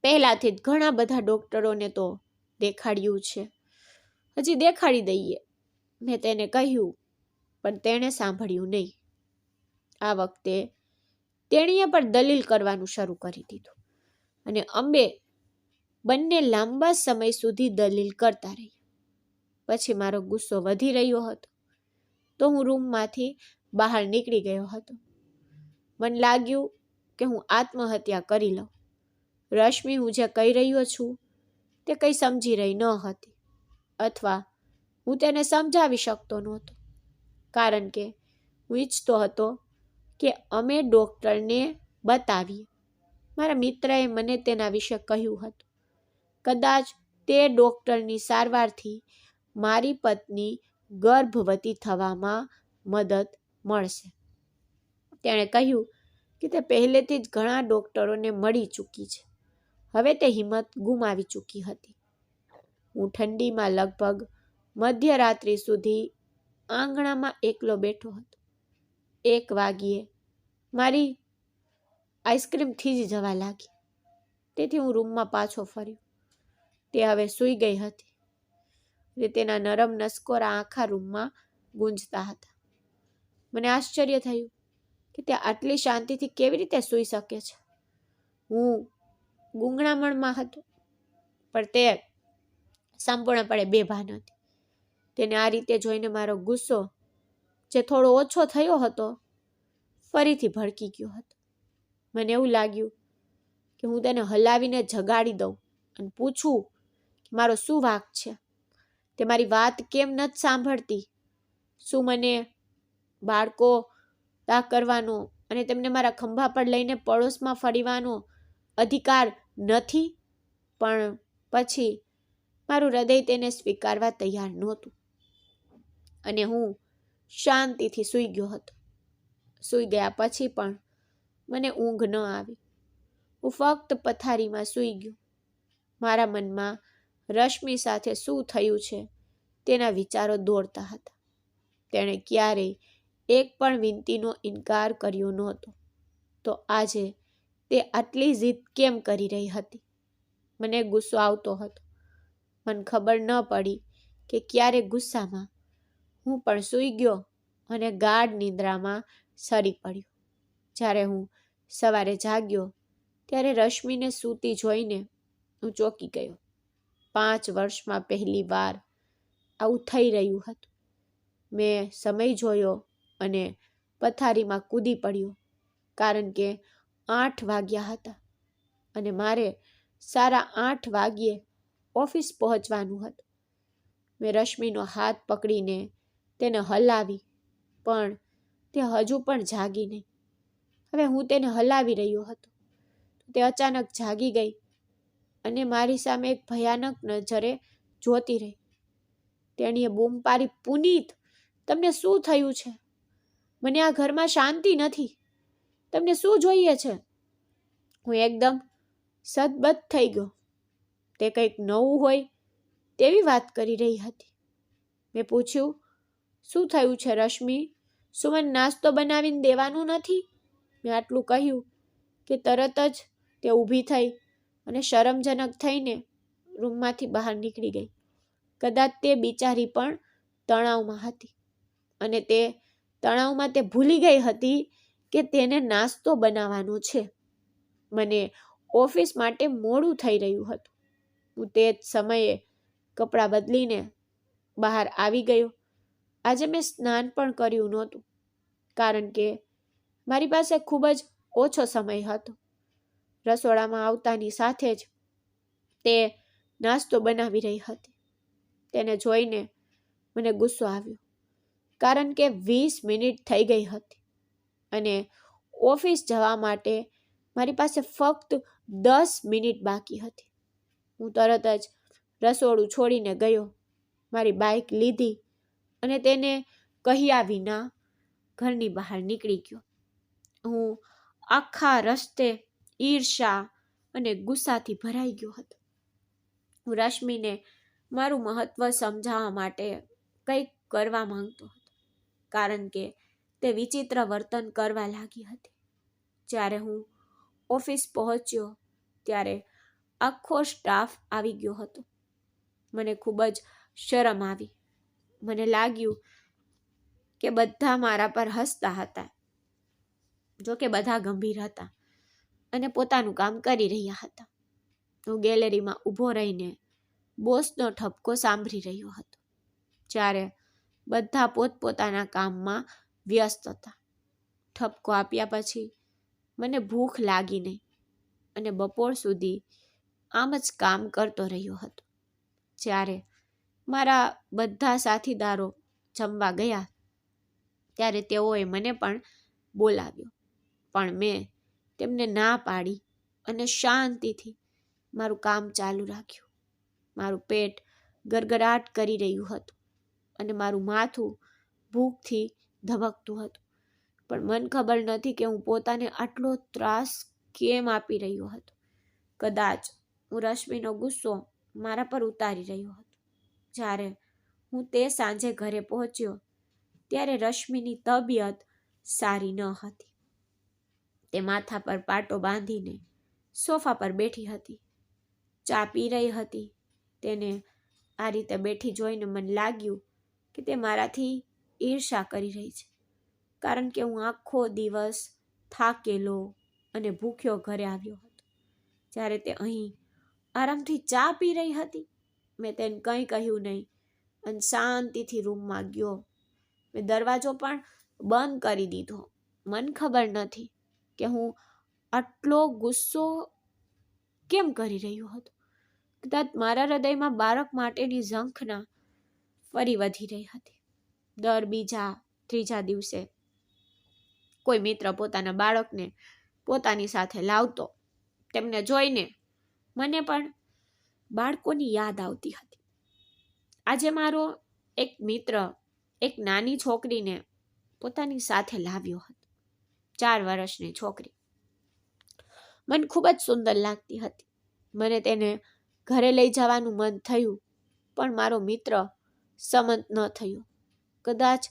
પહેલાંથી જ ઘણા બધા ડૉક્ટરોને તો દેખાડ્યું છે. હજી દેખાડી દઈએ, મેં તેને કહ્યું, પણ તેણે સાંભળ્યું નહીં. આ વખતે તેણીએ પણ દલીલ કરવાનું શરૂ કરી દીધું અને અમે બંને લાંબા સમય સુધી દલીલ કરતા રહ્યા. પછી મારો ગુસ્સો વધી રહ્યો હતો તો હું રૂમમાંથી બહાર નીકળી ગયો હતો. મને લાગ્યું કે હું આત્મહત્યા કરી લઉં. રશ્મિ, હું જે કહી રહ્યો છું તે કંઈ સમજી રહી ન હતી, અથવા હું તેને સમજાવી શકતો નહોતો, કારણ કે હું ઈચ્છતો હતો કે અમે ડૉક્ટરને બતાવીએ. મારા મિત્રએ મને તેના વિશે કહ્યું હતું. કદાચ તે ડૉક્ટરની સારવારથી મારી પત્ની ગર્ભવતી થવામાં મદદ મળશે. તેણે કહ્યું કે તે પહેલેથી જ ઘણા ડૉક્ટરોને મળી ચૂકી છે. હવે તે હિંમત ગુમાવી ચૂકી હતી. હું ઠંડીમાં લગભગ મધ્યરાત્રિ સુધી આંગણામાં એકલો બેઠો હતો. 1 વાગ્યે મારી આઈસ્ક્રીમ થીજી જવા લાગી, તેથી હું રૂમમાં પાછો ફર્યો. તે હવે સૂઈ ગઈ હતી અને તેના નરમ નસકોરા આખા રૂમમાં ગૂંજતા હતા. મને આશ્ચર્ય થયું કે તે આટલી શાંતિથી કેવી રીતે સૂઈ શકે છે. હું ગૂંગણામણમાં હતો, પણ તે સંપૂર્ણપણે બેભાન હતી. તેને આ રીતે જોઈને મારો ગુસ્સો, જે થોડો ઓછો થયો હતો, ફરીથી ભડકી ગયો હતો. મને એવું લાગ્યું કે હું તેને હલાવીને જગાડી દઉં અને પૂછું કે મારો શું વાંક છે? તે મારી વાત કેમ નથી સાંભળતી? શું મને બાળકો દા કરવાનો અને તેમને મારા ખંભા પર લઈને પડોશમાં ફરવાનો અધિકાર નથી? પણ પછી મારું હૃદય તેને સ્વીકારવા તૈયાર નહોતું અને હું શાંતિથી સૂઈ ગયો હતો. સૂઈ ગયા પછી પણ મને ઊંઘ ન આવી. હું ફક્ત પથારીમાં સૂઈ ગયો. મારા મનમાં રશ્મિ સાથે શું થયું છે તેના વિચારો દોડતા હતા. તેણે ક્યારેય એક પણ વિનંતીનો ઇનકાર કર્યો નહોતો, તો આજે તે આટલી જીદ કેમ કરી રહી હતી? મને ગુસ્સો આવતો હતો. મને ખબર ન પડી કે ક્યારે ગુસ્સામાં હું પણ સૂઈ ગયો અને ગાઢ નિંદ્રામાં સરી પડ્યો. જ્યારે હું સવારે જાગ્યો ત્યારે રશ્મિને સૂતી જોઈને હું ચોંકી ગયો. 5 વર્ષમાં પહેલી વાર આવું થઈ રહ્યું હતું. મેં સમય જોયો અને પથારીમાં કૂદી પડ્યો, કારણ કે 8 વાગ્યા હતા અને મારે 8:30 વાગ્યે ઓફિસ પહોંચવાનું હતું. મેં રશ્મિનો હાથ પકડીને તેને હલાવી, પણ તે હજુ પણ જાગી નહીં. હવે હું તેને હલાવી રહ્યો હતો. તે અચાનક જાગી ગઈ અને મારી સામે એક ભયાનક નજરે જોતી રહી. તેણીએ બૂમ પાડી, પુનીત, તમને શું થયું છે? મને આ ઘરમાં શાંતિ નથી. તમને શું જોઈએ છે? હું એકદમ સતબત થઈ ગયો. તે કંઈક નવું હોય તેવી વાત કરી રહી હતી. મેં પૂછ્યું, શું થયું છે રશ્મિ? શું મને નાસ્તો બનાવીને દેવાનું નથી? મેં આટલું કહ્યું કે તરત જ તે ઊભી થઈ અને શરમજનક થઈને રૂમમાંથી બહાર નીકળી ગઈ. કદાચ તે બિચારી પણ તણાવમાં હતી અને તે તણાવમાં તે ભૂલી ગઈ હતી કે તેને નાસ્તો બનાવવાનો છે. મને ઓફિસ માટે મોડું થઈ રહ્યું હતું. હું તે જ સમયે કપડાં બદલીને બહાર આવી ગયો. આજે મેં સ્નાન પણ કર્યું નહોતું, કારણ કે મારી પાસે ખૂબ જ ઓછો સમય હતો. રસોડામાં આવતાની સાથે જ તે નાસ્તો બનાવી રહી હતી. તેને જોઈને મને ગુસ્સો આવ્યો, કારણ કે 20 મિનિટ થઈ ગઈ હતી અને ઓફિસ જવા માટે મારી પાસે ફક્ત 10 મિનિટ બાકી હતી. હું તરત જ રસોડું છોડીને ગયો, મારી બાઇક લીધી અને તેને કહ્યા વિના ઘરની બહાર નીકળી ગયો. હું આખા રસ્તે ઈર્ષા અને ગુસ્સાથી ભરાઈ ગયો હતો. હું રશ્મિને મારું મહત્વ સમજાવવા માટે કંઈક કરવા માંગતો હતો, કારણ કે તે વિચિત્ર વર્તન કરવા લાગી હતી. જ્યારે હું ઓફિસ પહોંચ્યો ત્યારે આખો સ્ટાફ આવી ગયો હતો. મને ખૂબ જ શરમ આવી. મને લાગ્યું કે બધા મારા પર હસતા હતા. જો કે બધા ગંભીર હતા અને પોતાનું કામ કરી રહ્યા હતા. હું ગેલેરીમાં ઊભો રહીને બોસનો ઠપકો સાંભળી રહ્યો હતો, જ્યારે બધા પોતપોતાના કામમાં વ્યસ્ત હતા. ઠપકો આપ્યા પછી મને ભૂખ લાગી નહીં અને બપોર સુધી આમ જ કામ કરતો રહ્યો હતો. જ્યારે મારા બધા સાથીદારો જમવા ગયા ત્યારે તેઓએ મને પણ બોલાવ્યો, પણ મેં તેમને ના પાડી અને શાંતિથી મારું કામ ચાલુ રાખ્યું. મારું પેટ ગડગડાટ કરી રહ્યું હતું અને મારું માથું ભૂખથી ધબકતું હતું, પણ મને ખબર નથી કે હું પોતાને આટલો ત્રાસ કેમ આપી રહ્યો હતો. કદાચ હું રશ્મિનો ગુસ્સો મારા પર ઉતારી રહ્યો હતો. જ્યારે હું તે સાંજે ઘરે પહોંચ્યો ત્યારે રશ્મિની તબિયત સારી ન હતી. તે માથા પર પાટો બાંધીને સોફા પર બેઠી હતી, ચા પી રહી હતી. તેને આ રીતે બેઠી જોઈને મને લાગ્યું કે તે મારાથી ઈર્ષા કરી રહી છે, કારણ કે હું આખો દિવસ થાકેલો અને ભૂખ્યો ઘરે આવ્યો હતો. જ્યારે તે અહીં આરામથી ચા પી રહી હતી, મેં તેને કંઈ કહ્યું નહીં અને શાંતિથી રૂમમાં ગયો. મેં દરવાજો પણ બંધ કરી દીધો. મને ખબર નથી કે હું આટલો ગુસ્સો કેમ કરી રહ્યો હતો. કદાચ મારા હૃદયમાં બાળક માટેની ઝંખના ફરી વધી રહી હતી. દર બીજા ત્રીજા દિવસે કોઈ મિત્ર પોતાના બાળકને પોતાની સાથે લાવતો. તેમને જોઈને મને પણ બાળકોની યાદ આવતી હતી. આજે મારો એક મિત્ર એક નાની છોકરીને પોતાની સાથે લાવ્યો હતો, 4 વર્ષની છોકરી. મને ખૂબ જ સુંદર લાગતી હતી. મને તેને ઘરે લઈ જવાનું મન થયું, પણ મારો મિત્ર સંમત ન થયો. કદાચ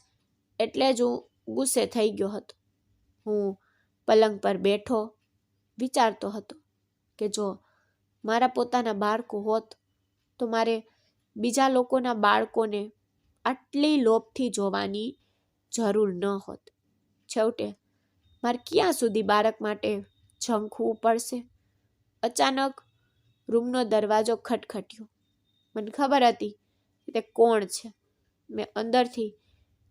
એટલે જ હું ગુસ્સે થઈ ગયો હતો. હું પલંગ પર બેઠો વિચારતો હતો કે જો મારા પોતાના બાળકો હોત તો મારે બીજા લોકોના બાળકોને આટલી લોભથી જોવાની જરૂર ન હોત. છેવટે મારે ક્યાં સુધી બાળક માટે ઝંખવું પડશે. અચાનક રૂમનો દરવાજો ખટખટ્યો. મને ખબર હતી કે તે કોણ છે. મેં અંદરથી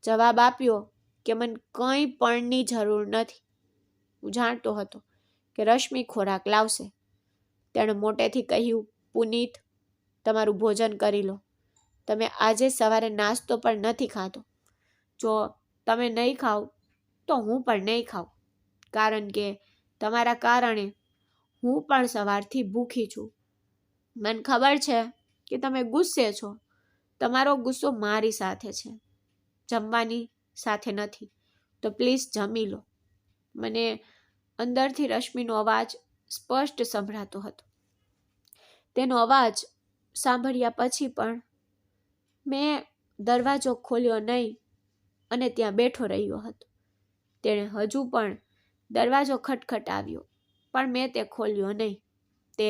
જવાબ આપ્યો કે મને કંઈ પણની જરૂર નથી. હું જાણતો હતો કે રશ્મિ ખોરાક લાવશે. તેણે મોટેથી કહ્યું, પુનીત, તમારું ભોજન કરી લો. તમે આજે સવારે નાસ્તો પણ નથી ખાધો. જો તમે નહીં ખાઓ તો હું પણ નહીં ખાઉં, કારણ કે તમારા કારણે હું પણ સવારથી ભૂખી છું. મને ખબર છે કે તમે ગુસ્સે છો. તમારો ગુસ્સો મારી સાથે છે, જમવાની સાથે નથી. તો પ્લીઝ જમી લો. મને અંદરથી રશ્મિનો અવાજ સ્પષ્ટ સંભળાતો હતો. તેનો અવાજ સાંભળ્યા પછી પણ મેં દરવાજો ખોલ્યો નહીં અને ત્યાં બેઠો રહ્યો હતો. તેણે હજુ પણ દરવાજો ખટખટાવ્યો, પણ મેં તે ખોલ્યો નહીં. તે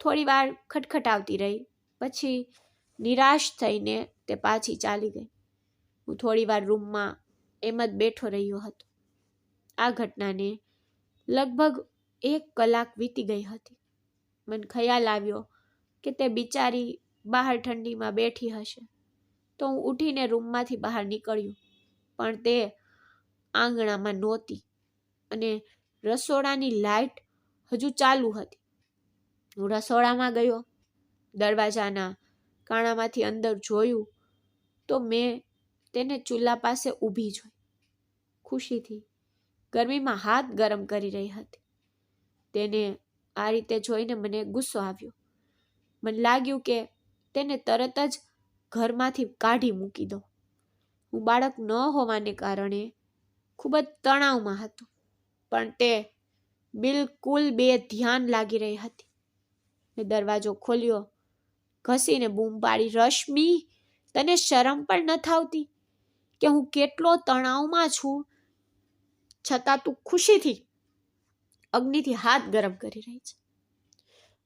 થોડી વાર ખટખટાવતી રહી, પછી નિરાશ થઈને તે પાછી ચાલી ગઈ. હું થોડી વાર રૂમમાં એમ જ બેઠો રહ્યો હતો. આ ઘટનાને લગભગ 1 કલાક વીતી ગઈ હતી. મને ખ્યાલ આવ્યો કે તે બિચારી બહાર ઠંડીમાં બેઠી હશે. તો હું ઉઠીને રૂમમાંથી બહાર નીકળ્યો, પણ તે આંગણામાં નહોતી અને રસોડાની લાઇટ હજુ ચાલુ હતી. હું રસોડામાં ગયો. દરવાજાના કાણામાંથી અંદર જોયું તો મેં તેને ચૂલા પાસે ઊભી જોઈ. ખુશીથી ગરમીમાં હાથ ગરમ કરી રહી હતી. તેને આ રીતે જોઈને મને ગુસ્સો આવ્યો. મને લાગ્યું કે તેને તરત જ ઘરમાંથી કાઢી મૂકી દો. હું બાળક ન હોવાને કારણે ખૂબ જ તણાવમાં હતો, પણ તે બિલકુલ બેધ્યાન લાગી રહી હતી. મેં દરવાજો ખોલ્યો, ઘસીને બૂમ પાડી, રશ્મિ, તને શરમ પણ ન આવતી કે હું કેટલો તણાવમાં છું, છતાં તું ખુશીથી અગ્નિથી હાથ ગરમ કરી રહી છે.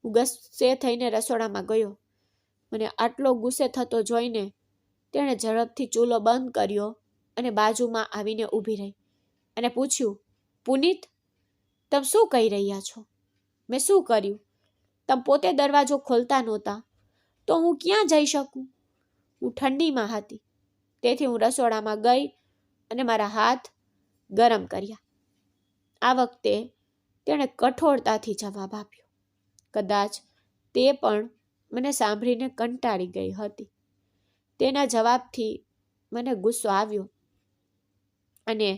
હું ગુસ્સે થઈને રસોડામાં ગયો. મને આટલો ગુસ્સે થતો જોઈને તેણે ઝડપથી ચૂલો બંધ કર્યો અને બાજુમાં આવીને ઊભી રહી અને પૂછ્યું, પુનીત, તમે શું કહી રહ્યા છો? મેં શું કર્યું? તમે પોતે દરવાજો ખોલતા નહોતા તો હું ક્યાં જઈ શકું? હું ઠંડીમાં હતી, તેથી હું રસોડામાં ગઈ અને મારા હાથ ગરમ કર્યા. આ વખતે તેણે કઠોરતાથી જવાબ આપ્યો. કદાચ તે પણ મને સાંભળીને કંટાળી ગઈ હતી. તેના જવાબથી મને ગુસ્સો આવ્યો અને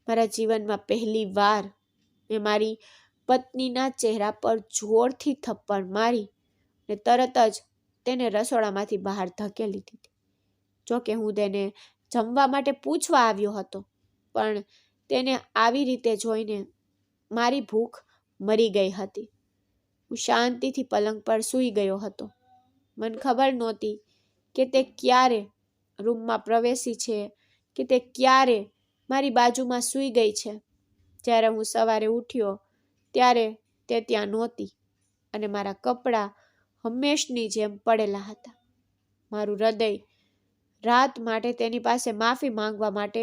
મારા જીવનમાં પહેલી વાર મેં મારી પત્નીના ચહેરા પર જોરથી થપ્પડ મારી અને તરત જ તેને રસોડામાંથી બહાર ધકેલી દીધી. જોકે હું તેને જમવા માટે પૂછવા આવ્યો હતો, પણ તેને આવી રીતે જોઈને મારી ભૂખ મરી ગઈ હતી. હું શાંતિથી પલંગ પર સૂઈ ગયો હતો. મને ખબર નહોતી કે તે ક્યારે રૂમમાં પ્રવેશી છે કે તે ક્યારે મારી બાજુમાં સૂઈ ગઈ છે. જ્યારે હું સવારે ઉઠ્યો ત્યારે તે ત્યાં નહોતી અને મારા કપડાં હંમેશની જેમ પડેલા હતા. મારું હૃદય રાત માટે તેની પાસે માફી માંગવા માટે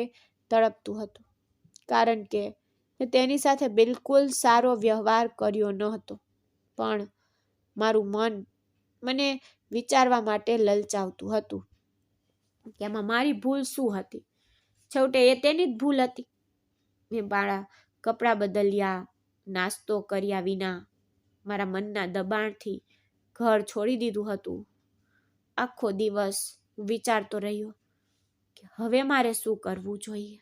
તડપતું હતું, કારણ કે મેં તેની સાથે બિલકુલ સારો વ્યવહાર કર્યો ન હતો. પણ મારું મન મને વિચારવા માટે લલચાવતું હતું કે આમાં મારી ભૂલ શું હતી. છેવટે એ તેની જ ભૂલ હતી. મેં મારા કપડાં બદલ્યા, નાસ્તો કર્યા વિના મારા મનના દબાણથી ઘર છોડી દીધું હતું. આખો દિવસ વિચારતો રહ્યો કે હવે મારે શું કરવું જોઈએ,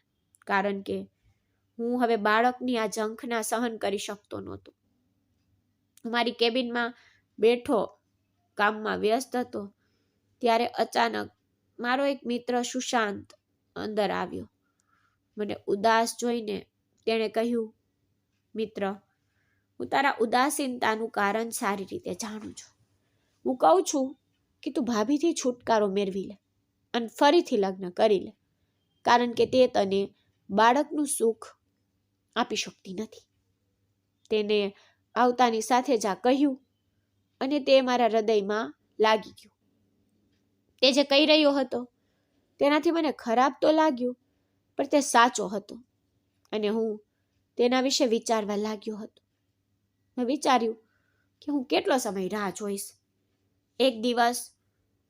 કારણ કે હું હવે બાળકની આ ઝંખના સહન કરી શકતો નહોતો. મારી કેબિનમાં બેઠો કામમાં વ્યસ્ત હતો ત્યારે અચાનક મારો એક મિત્ર સુશાંત અંદર આવ્યો. મને ઉદાસ જોઈને તેણે કહ્યું, મિત્ર, હું તારા ઉદાસીનતાનું કારણ સારી રીતે જાણું છું. હું કહું છું કે તું ભાભીથી છુટકારો મેળવી લે અને ફરીથી લગ્ન કરી લે, કારણ કે તે તને બાળકનું સુખ આપી શકતી નથી. તેને આવતાની સાથે જ આ કહ્યું અને તે મારા હૃદયમાં લાગી ગયું. તે જે કહી રહ્યો હતો તેનાથી મને ખરાબ તો લાગ્યું, પણ તે સાચો હતો અને હું તેના વિશે વિચારવા લાગ્યો હતો. મેં વિચાર્યું કે હું કેટલો સમય રાહ જોઈશ. એક દિવસ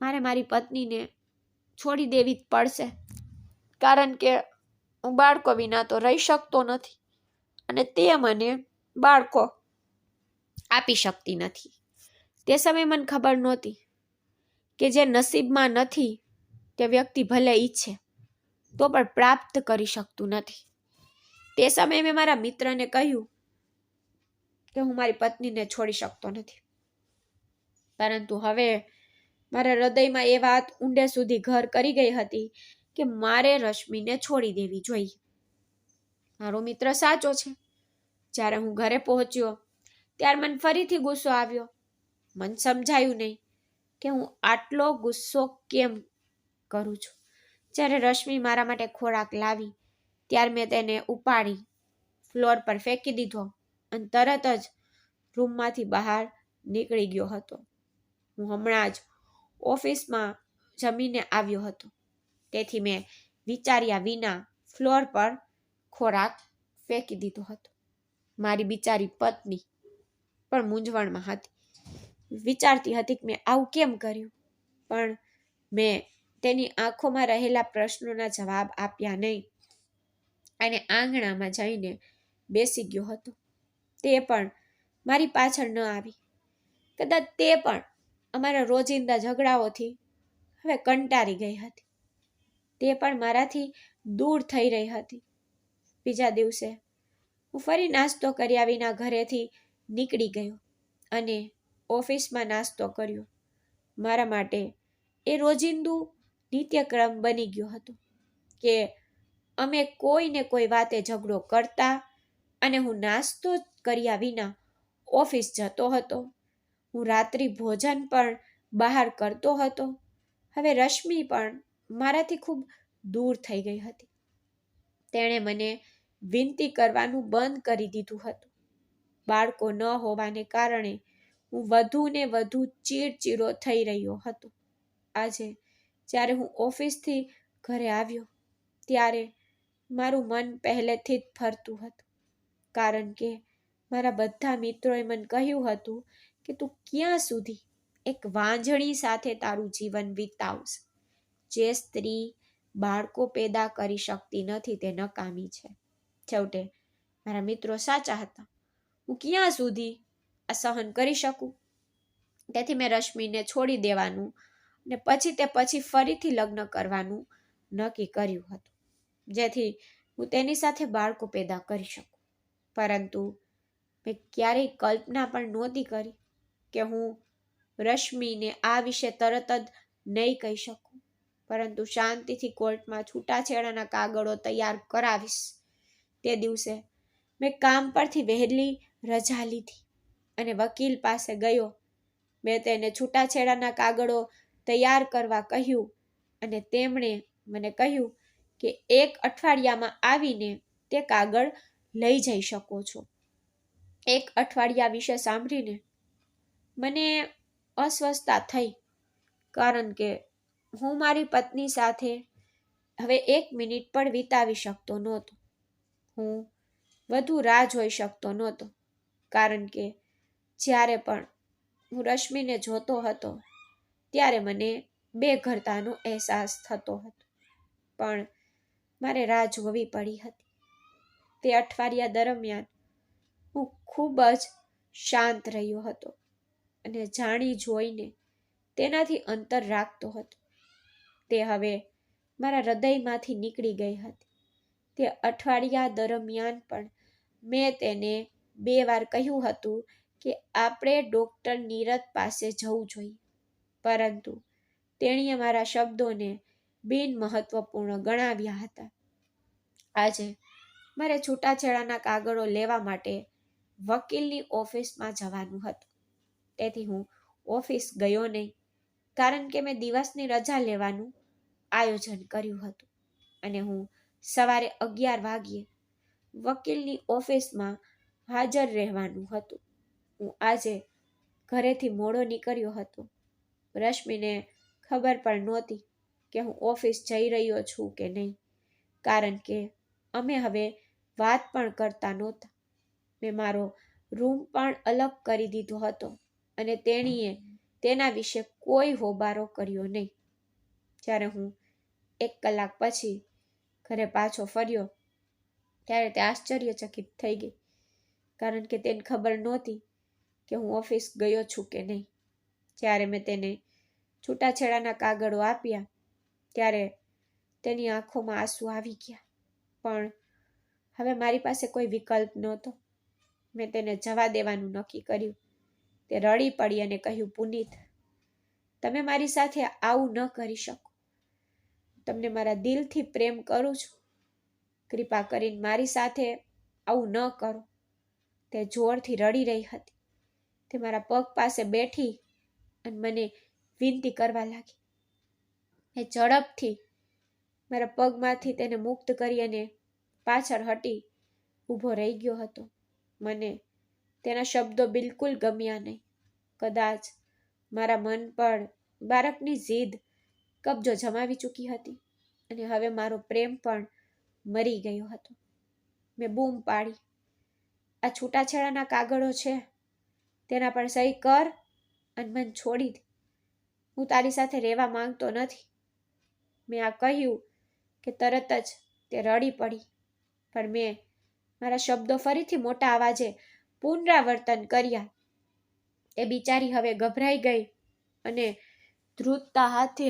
મારે મારી પત્નીને છોડી દેવી જ પડશે, કારણ કે હું બાળકો વિના તો રહી શકતો નથી અને તે મને બાળકો આપી શકતી નથી. તે સમયે મને ખબર નહોતી કે જે નસીબમાં નથી તે વ્યક્તિ ભલે ઈચ્છે તો પણ પ્રાપ્ત કરી શકતું નથી. તે સમયે મેં મારા મિત્રને કહ્યું કે હું મારી પત્નીને છોડી શકતો નથી, પરંતુ હવે મારા હૃદયમાં એ વાત ઊંડે સુધી ઘર કરી ગઈ હતી કે મારે રશ્મિને છોડી દેવી જોઈએ. મારો મિત્ર સાચો છે. જ્યારે હું ઘરે પહોંચ્યો ત્યારે મને ફરીથી ગુસ્સો આવ્યો. મને સમજાયું નહીં કે હું આટલો ગુસ્સો કેમ કરું છું. જ્યારે રશ્મિ મારા માટે ખોરાક લાવી ત્યારે મેં તેને ઉપાડી ફ્લોર પર ફેંકી દીધો અને તરત જ રૂમમાંથી બહાર નીકળી ગયો હતો. હું હમણાં જ ઓફિસમાં જમીને આવ્યો હતો, તેથી મેં વિચાર્યા વિના ફ્લોર પર ખોરાક ફેંકી દીધો હતો. મારી બિચારી પત્ની પણ મૂંઝવણમાં હતી. વિચારતી હતી કે મેં આવું કેમ કર્યું, પણ મેં તેની આંખોમાં રહેલા પ્રશ્નોના જવાબ આપ્યા નહીં. અને આંગણામાં જઈને બેસી ગયો હતો. તે પણ મારી પાછળ ન આવી. કદાચ તે પણ અમારા રોજિંદા ઝઘડાઓથી હવે કંટાળી ગઈ હતી. તે પણ મારાથી દૂર થઈ રહી હતી. બીજા દિવસે હું ફરી નાસ્તો કર્યા વિના ઘરેથી નીકળી ગયો અને ઓફિસમાં નાસ્તો કર્યો. મારા માટે એ રોજિંદુ નિત્યક્રમ બની ગયો હતો કે અમે કોઈને કોઈ વાતે ઝઘડો કરતા અને હું નાસ્તો કર્યા વિના ઓફિસ જતો હતો. હું રાત્રિ ભોજન પણ બહાર કરતો હતો. હવે રશ્મિ પણ મારાથી ખૂબ દૂર થઈ ગઈ હતી. તેણે મને વિનંતી કરવાનું બંધ કરી દીધું હતું. બાળકો ન હોવાને કારણે હું વધુ ને વધુ ચીડચીડો થઈ રહ્યો હતો. આજે જ્યારે હું ઓફિસથી ઘરે આવ્યો ત્યારે મારું મન પહેલેથી જ ફરતું હતું, કારણ કે મારા બધા મિત્રોએ મને કહ્યું હતું કે તું ક્યાં સુધી એક વાંઝણી સાથે તારું જીવન વિતાવશે. જે સ્ત્રી બાળકો પેદા કરી શકતી નથી તે નકામી છે. છેવટે મારા મિત્રો સાચા હતા. હું ક્યાં સુધી આ સહન કરી શકું? તેથી મેં રશ્મિને છોડી દેવાનું ને પછી ફરીથી લગ્ન કરવાનું નક્કી કર્યું હતું, જેથી હું તેની સાથે બાળકો પેદા કરી શકું. પરંતુ મેં ક્યારેય કલ્પના પણ નહોતી કરી કે હું રશ્મિને આ વિશે તરત જ નહીં કહી શકું, પરંતુ શાંતિથી કોર્ટમાં છૂટાછેડાના કાગળો તૈયાર કરાવીશ. તે દિવસે મેં કામ પરથી વહેલી રજા લીધી અને વકીલ પાસે ગયો. મેં તેને છૂટાછેડાના કાગળો તૈયાર કરવા કહ્યું અને તેમણે મને કહ્યું કે 1 અઠવાડિયામાં આવીને તે કાગળ લઈ જઈ શકો છો. 1 અઠવાડિયા વિશે સાંભળીને મને અસ્વસ્થતા થઈ, કારણ કે હું મારી પત્ની સાથે હવે 1 મિનિટ પણ વિતાવી શકતો નહોતો. હું વધુ રાહ જોઈ શકતો નહોતો, કારણ કે જ્યારે પણ હું રશ્મિને જોતો હતો ત્યારે મને બેઘરતાનો અહેસાસ થતો હતો. પણ મારે રાહ જોવી પડી હતી. તે અઠવાડિયા દરમિયાન હું ખૂબ જ શાંત રહ્યો હતો અને જાણી જોઈને તેનાથી અંતર રાખતો હતો. તે હવે મારા હૃદયમાંથી નીકળી ગઈ હતી. તે અઠવાડિયા દરમિયાન પણ મેં તેને 2 વાર કહ્યું હતું કે આપણે ડૉક્ટર નીરદ પાસે જવું જોઈએ, પરંતુ તેણીએ મારા શબ્દોને બિનમહત્વપૂર્ણ ગણાવ્યા હતા. આજે મારે છૂટાછેડાના કાગળો લેવા માટે વકીલની ઓફિસમાં જવાનું હતું. તેથી હું ઓફિસ ગયો નહીં, કારણ કે મેં દિવસની રજા લેવાનું આયોજન કર્યું હતું અને હું સવારે 11 વાગ્યે વકીલની ઓફિસમાં હાજર રહેવાનું હતું. હું આજે ઘરેથી મોડો નીકળ્યો હતો. રશ્મિને ખબર પણ નહોતી કે હું ઓફિસ જઈ રહ્યો છું કે નહીં, કારણ કે અમે હવે વાત પણ કરતા નહોતા. મેં મારો રૂમ પણ અલગ કરી દીધો હતો અને તેણીએ તેના વિશે કોઈ હોબાળો કર્યો નહીં. જ્યારે હું 1 કલાક પછી ઘરે પાછો ફર્યો ત્યારે તે આશ્ચર્યચકિત થઈ ગઈ, કારણ કે તેને ખબર નહોતી કે હું ઓફિસ ગયો છું કે નહીં. જ્યારે મેં તેને છૂટાછેડાના કાગળો આપ્યા ત્યારે તેની આંખોમાં આંસુ આવી ગયા. પણ હવે મારી પાસે કોઈ વિકલ્પ નહોતો. મેં તેને જવા દેવાનું નક્કી કર્યું. તે રડી પડી અને કહ્યું, પુનીત, તમે મારી સાથે આવું ન કરી શકો. તમને મારા દિલથી પ્રેમ કરું છું. કૃપા કરીને મારી સાથે આવું ન કરો. તે જોરથી રડી રહી હતી. તે મારા પગ પાસે બેઠી અને મને વિનંતી કરવા લાગી. મેં ઝડપથી મારા પગમાંથી તેને મુક્ત કરી અને પાછળ હટી ઊભો રહી ગયો હતો. મને તેના શબ્દો બિલકુલ ગમ્યા નહીં. કદાચ મારા મન પર બાળકની જીદ કબજો જમાવી ચૂકી હતી અને હવે મારો પ્રેમ પણ મરી ગયો હતો. મેં બૂમ પાડી, આ છૂટાછેડાના કાગળો છે, તેના પર સહી કર અને મને છોડી દે. હું તારી સાથે રહેવા માંગતો નથી. મેં આ કહ્યું કે તરત જ તે રડી પડી. પણ મેં મારા શબ્દો ફરીથી મોટા અવાજે પુનરાવર્તન કર્યા. એ બિચારી હવે ગભરાઈ ગઈ અને ધ્રુજતા હાથે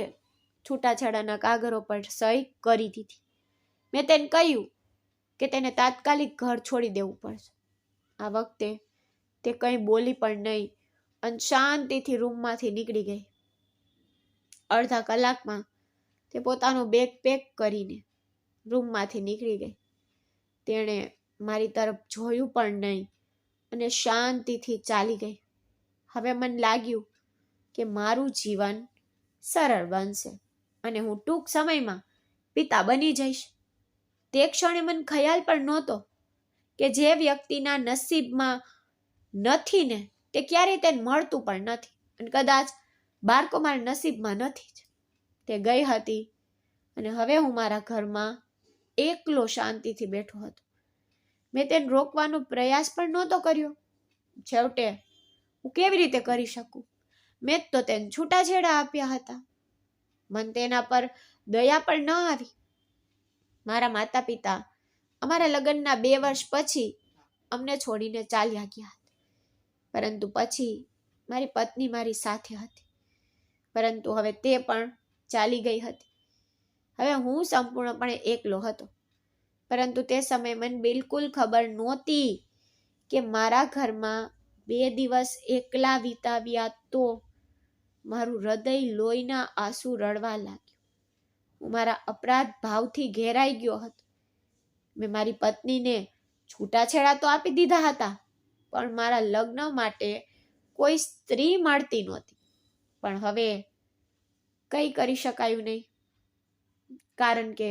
છૂટાછેડાના કાગળો પર સહી કરી દીધી. મેં તેને કહ્યું કે તેને તાત્કાલિક ઘર છોડી દેવું પડશે. આ વખતે તે કંઈ બોલી પણ નહીં અને શાંતિથી રૂમમાંથી નીકળી ગઈ. અડધા કલાકમાં તે પોતાનો બેગ પેક કરીને રૂમમાંથી નીકળી ગઈ. તેણે મારી તરફ જોયું પણ નહીં અને શાંતિથી ચાલી ગઈ. હવે મને લાગ્યું કે મારું જીવન સરળ બનશે અને હું ટૂંક સમયમાં પિતા બની જઈશ. તે ક્ષણે મને ખ્યાલ પણ નહોતો કે જે વ્યક્તિના નસીબમાં નથી ને તે ક્યારેય તેને મળતું પણ નથી, અને કદાચ બાળકો મારા નસીબમાં નથી જ. તે ગઈ હતી અને હવે હું મારા ઘરમાં એકલો શાંતિથી બેઠો હતો. મેં તેને રોકવાનો પ્રયાસ પણ નહોતો કર્યો. છેવટે હું કેવી રીતે કરી શકું? મેં તો તેને છૂટાછેડા આપ્યા હતા. મને તેના પર દયા પણ ન આવી. મારા માતા પિતા અમારા લગ્નના 2 વર્ષ પછી અમને છોડીને ચાલ્યા ગયા હતા. પરંતુ પછી મારી પત્ની મારી સાથે હતી, પરંતુ હવે તે પણ ચાલી ગઈ હતી. હવે હું સંપૂર્ણપણે એકલો હતો. પરંતુ તે સમયે મને બિલકુલ ખબર નહોતી કે મારા ઘરમાં 2 દિવસ એકલા વિતાવ્યા તો મારું હૃદય લોહીના આંસુ રડવા લાગ્યું. હું મારા અપરાધ ભાવથી ઘેરાઈ ગયો હતો. મેં મારી પત્નીને છૂટાછેડા તો આપી દીધા હતા, પણ મારા લગ્ન માટે કોઈ સ્ત્રી મળતી નહોતી. પણ હવે કંઈ કરી શકાયું નહીં, કારણ કે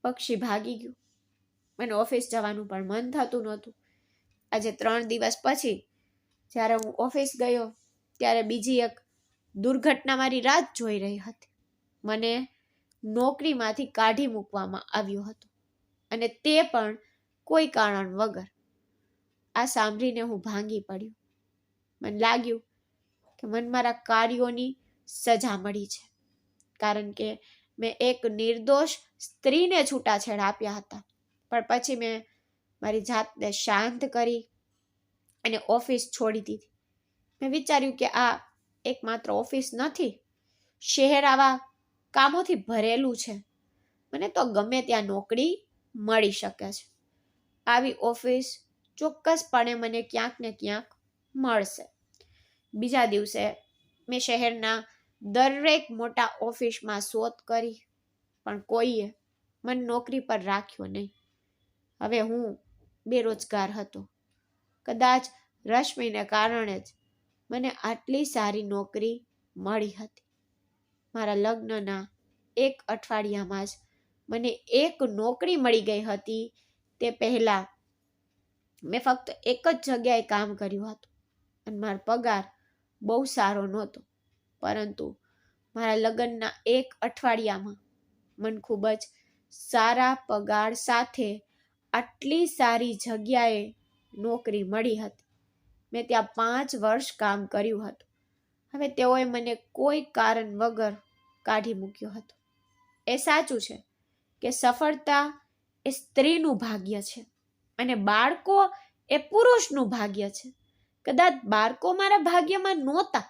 પક્ષી ભાગી ગયું. મને ઓફિસ જવાનું પણ મન થતું નહોતું. આજે 3 દિવસ પછી જ્યારે હું ઓફિસ ગયો ત્યારે બીજી એક દુર્ઘટના મારી રાહ જોઈ રહી હતી. મને નોકરીમાંથી કાઢી મૂકવામાં આવ્યો હતો, અને તે પણ કોઈ કારણ વગર. આ સાંભળીને હું ભાંગી પડ્યો. મને લાગ્યું કે મને મારા કાર્યોની સજા મળી છે, કારણ કે મેં એક નિર્દોષ સ્ત્રીને છૂટાછેડા આપ્યા હતા. પણ પછી મેં મારી જાતને શાંત કરી અને ઓફિસ છોડી દીધી. મેં વિચાર્યું કે આ એકમાત્ર ઓફિસ નથી. શહેર આવા કામોથી ભરેલું છે. મને તો ગમે ત્યાં નોકરી મળી શકે છે. આવી ઓફિસ ચોક્કસપણે મને ક્યાંક ને ક્યાંક મળશે. બીજા દિવસે મેં શહેરના દરેક મોટા ઓફિસમાં શોધ કરી, પણ કોઈએ મને નોકરી પર રાખ્યો નહીં. હવે હું બેરોજગાર હતો. કદાચ રશ્મિને કારણે જ મને આટલી સારી નોકરી મળી હતી. મારા લગ્નના 1 અઠવાડિયામાં જ મને એક નોકરી મળી ગઈ હતી. તે પહેલા મેં ફક્ત એક જ જગ્યાએ કામ કર્યું હતું અને મારો પગાર બહુ સારો નહોતો. પરંતુ મારા લગ્નના 1 અઠવાડિયામાં મને ખૂબ જ સારા પગાર સાથે આટલી સારી જગ્યાએ નોકરી મળી હતી. મેં ત્યાં 5 વર્ષ કામ કર્યું હતું. હવે તેઓએ મને કોઈ કારણ વગર કાઢી મૂક્યો હતો. એ સાચું છે કે સફળતા એ સ્ત્રીનું ભાગ્ય છે અને બાળકો એ પુરુષનું ભાગ્ય છે. કદાચ બાળકો મારા ભાગ્યમાં નહોતા.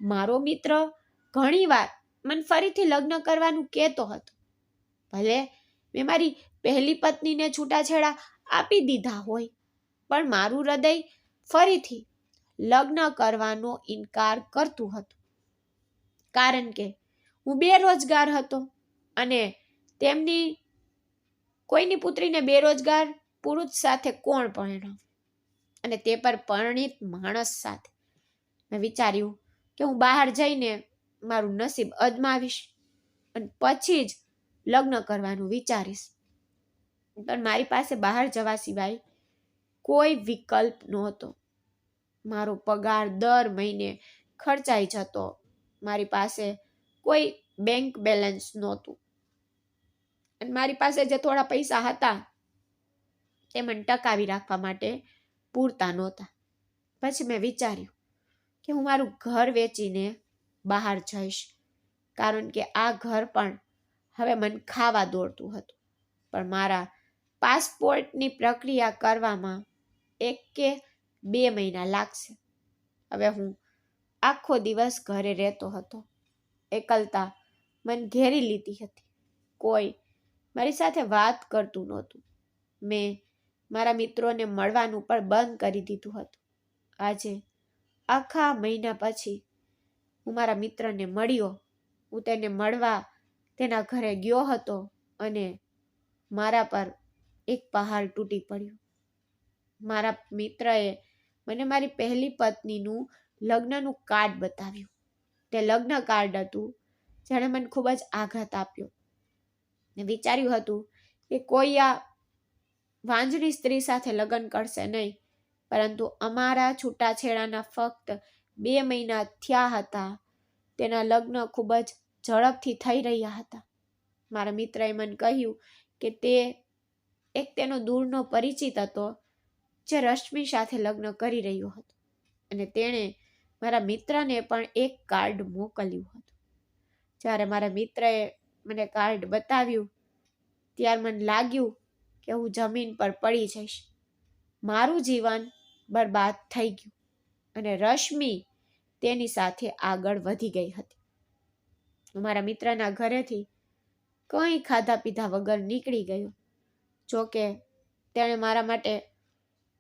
મારો મિત્ર ઘણીવાર મને ફરીથી લગ્ન કરવાનું કહેતો હતો. ભલે મેં મારી પહેલી પત્નીને છૂટાછેડા આપી દીધા હોય, પણ મારું હૃદય ફરીથી લગ્ન કરવાનો ઇનકાર કરતું હતું, કારણ કે હું બેરોજગાર હતો અને કોઈની પુત્રીને બેરોજગાર પુરુષ સાથે કોણ પરણાવે, અને તે પર પરણિત માણસ સાથે. મેં વિચાર્યું કે હું બહાર જઈને મારું નસીબ અજમાવીશ અને પછી જ લગ્ન કરવાનું વિચારીશ. પણ મારી પાસે બહાર જવા સિવાય કોઈ વિકલ્પ નહોતો. મારો પગાર દર મહિને ખર્ચાઈ જતો. મારી પાસે કોઈ બેંક બેલેન્સ નહોતું અને મારી પાસે જે થોડા પૈસા હતા તે મને ટકાવી રાખવા માટે પૂરતા નહોતા. પછી મેં વિચાર્યું કે હું મારું ઘર વેચીને બહાર જઈશ, કારણ કે આ ઘર પણ હવે મને ખાવા દોડતું હતું. પણ મારા પાસપોર્ટની પ્રક્રિયા કરવામાં 1 કે 2 મહિના લાગશે. હવે હું આખો દિવસ ઘરે રહેતો હતો. એકલતા મન ઘેરી લીધી હતી. કોઈ મારી સાથે વાત કરતું નહોતું. મેં મારા મિત્રોને મળવાનું પણ બંધ કરી દીધું હતું. આજે આખા મહિના પછી હું મારા મિત્રને મળ્યો. હું તેને મળવા તેના ઘરે ગયો હતો અને મારા પર એક પહાડ તૂટી પડ્યું. મારા મિત્રએ મને મારી પહેલી પત્નીનું લગ્નનું કાર્ડ બતાવ્યું. તે લગ્ન કાર્ડ હતું જેણે મને ખૂબ જ આઘાત આપ્યો. મેં વિચાર્યું હતું કે કોઈ આ વાંજળી સ્ત્રી સાથે લગ્ન કરશે નહીં, પરંતુ અમારા છૂટાછેડાના ફક્ત 2 મહિના થયા હતા. તેના લગ્ન ખૂબ જ ઝડપથી થઈ રહ્યા હતા. મારા મિત્રએ મને કહ્યું કે તે એક તેનો દૂરનો પરિચિત હતો જે રશ્મિ સાથે લગ્ન કરી રહ્યો હતો અને તેણે મારા મિત્રને પણ એક કાર્ડ મોકલ્યું હતું. જ્યારે મારા મિત્રએ મને કાર્ડ બતાવ્યું ત્યારે મને લાગ્યું કે હું જમીન પર પડી જઈશ. મારું જીવન બરબાદ થઈ ગયું અને રશ્મિ તેની સાથે આગળ વધી ગઈ હતી. હું મારા મિત્રના ઘરેથી કંઈ ખાધા પીધા વગર નીકળી ગયો. જોકે તેણે મારા માટે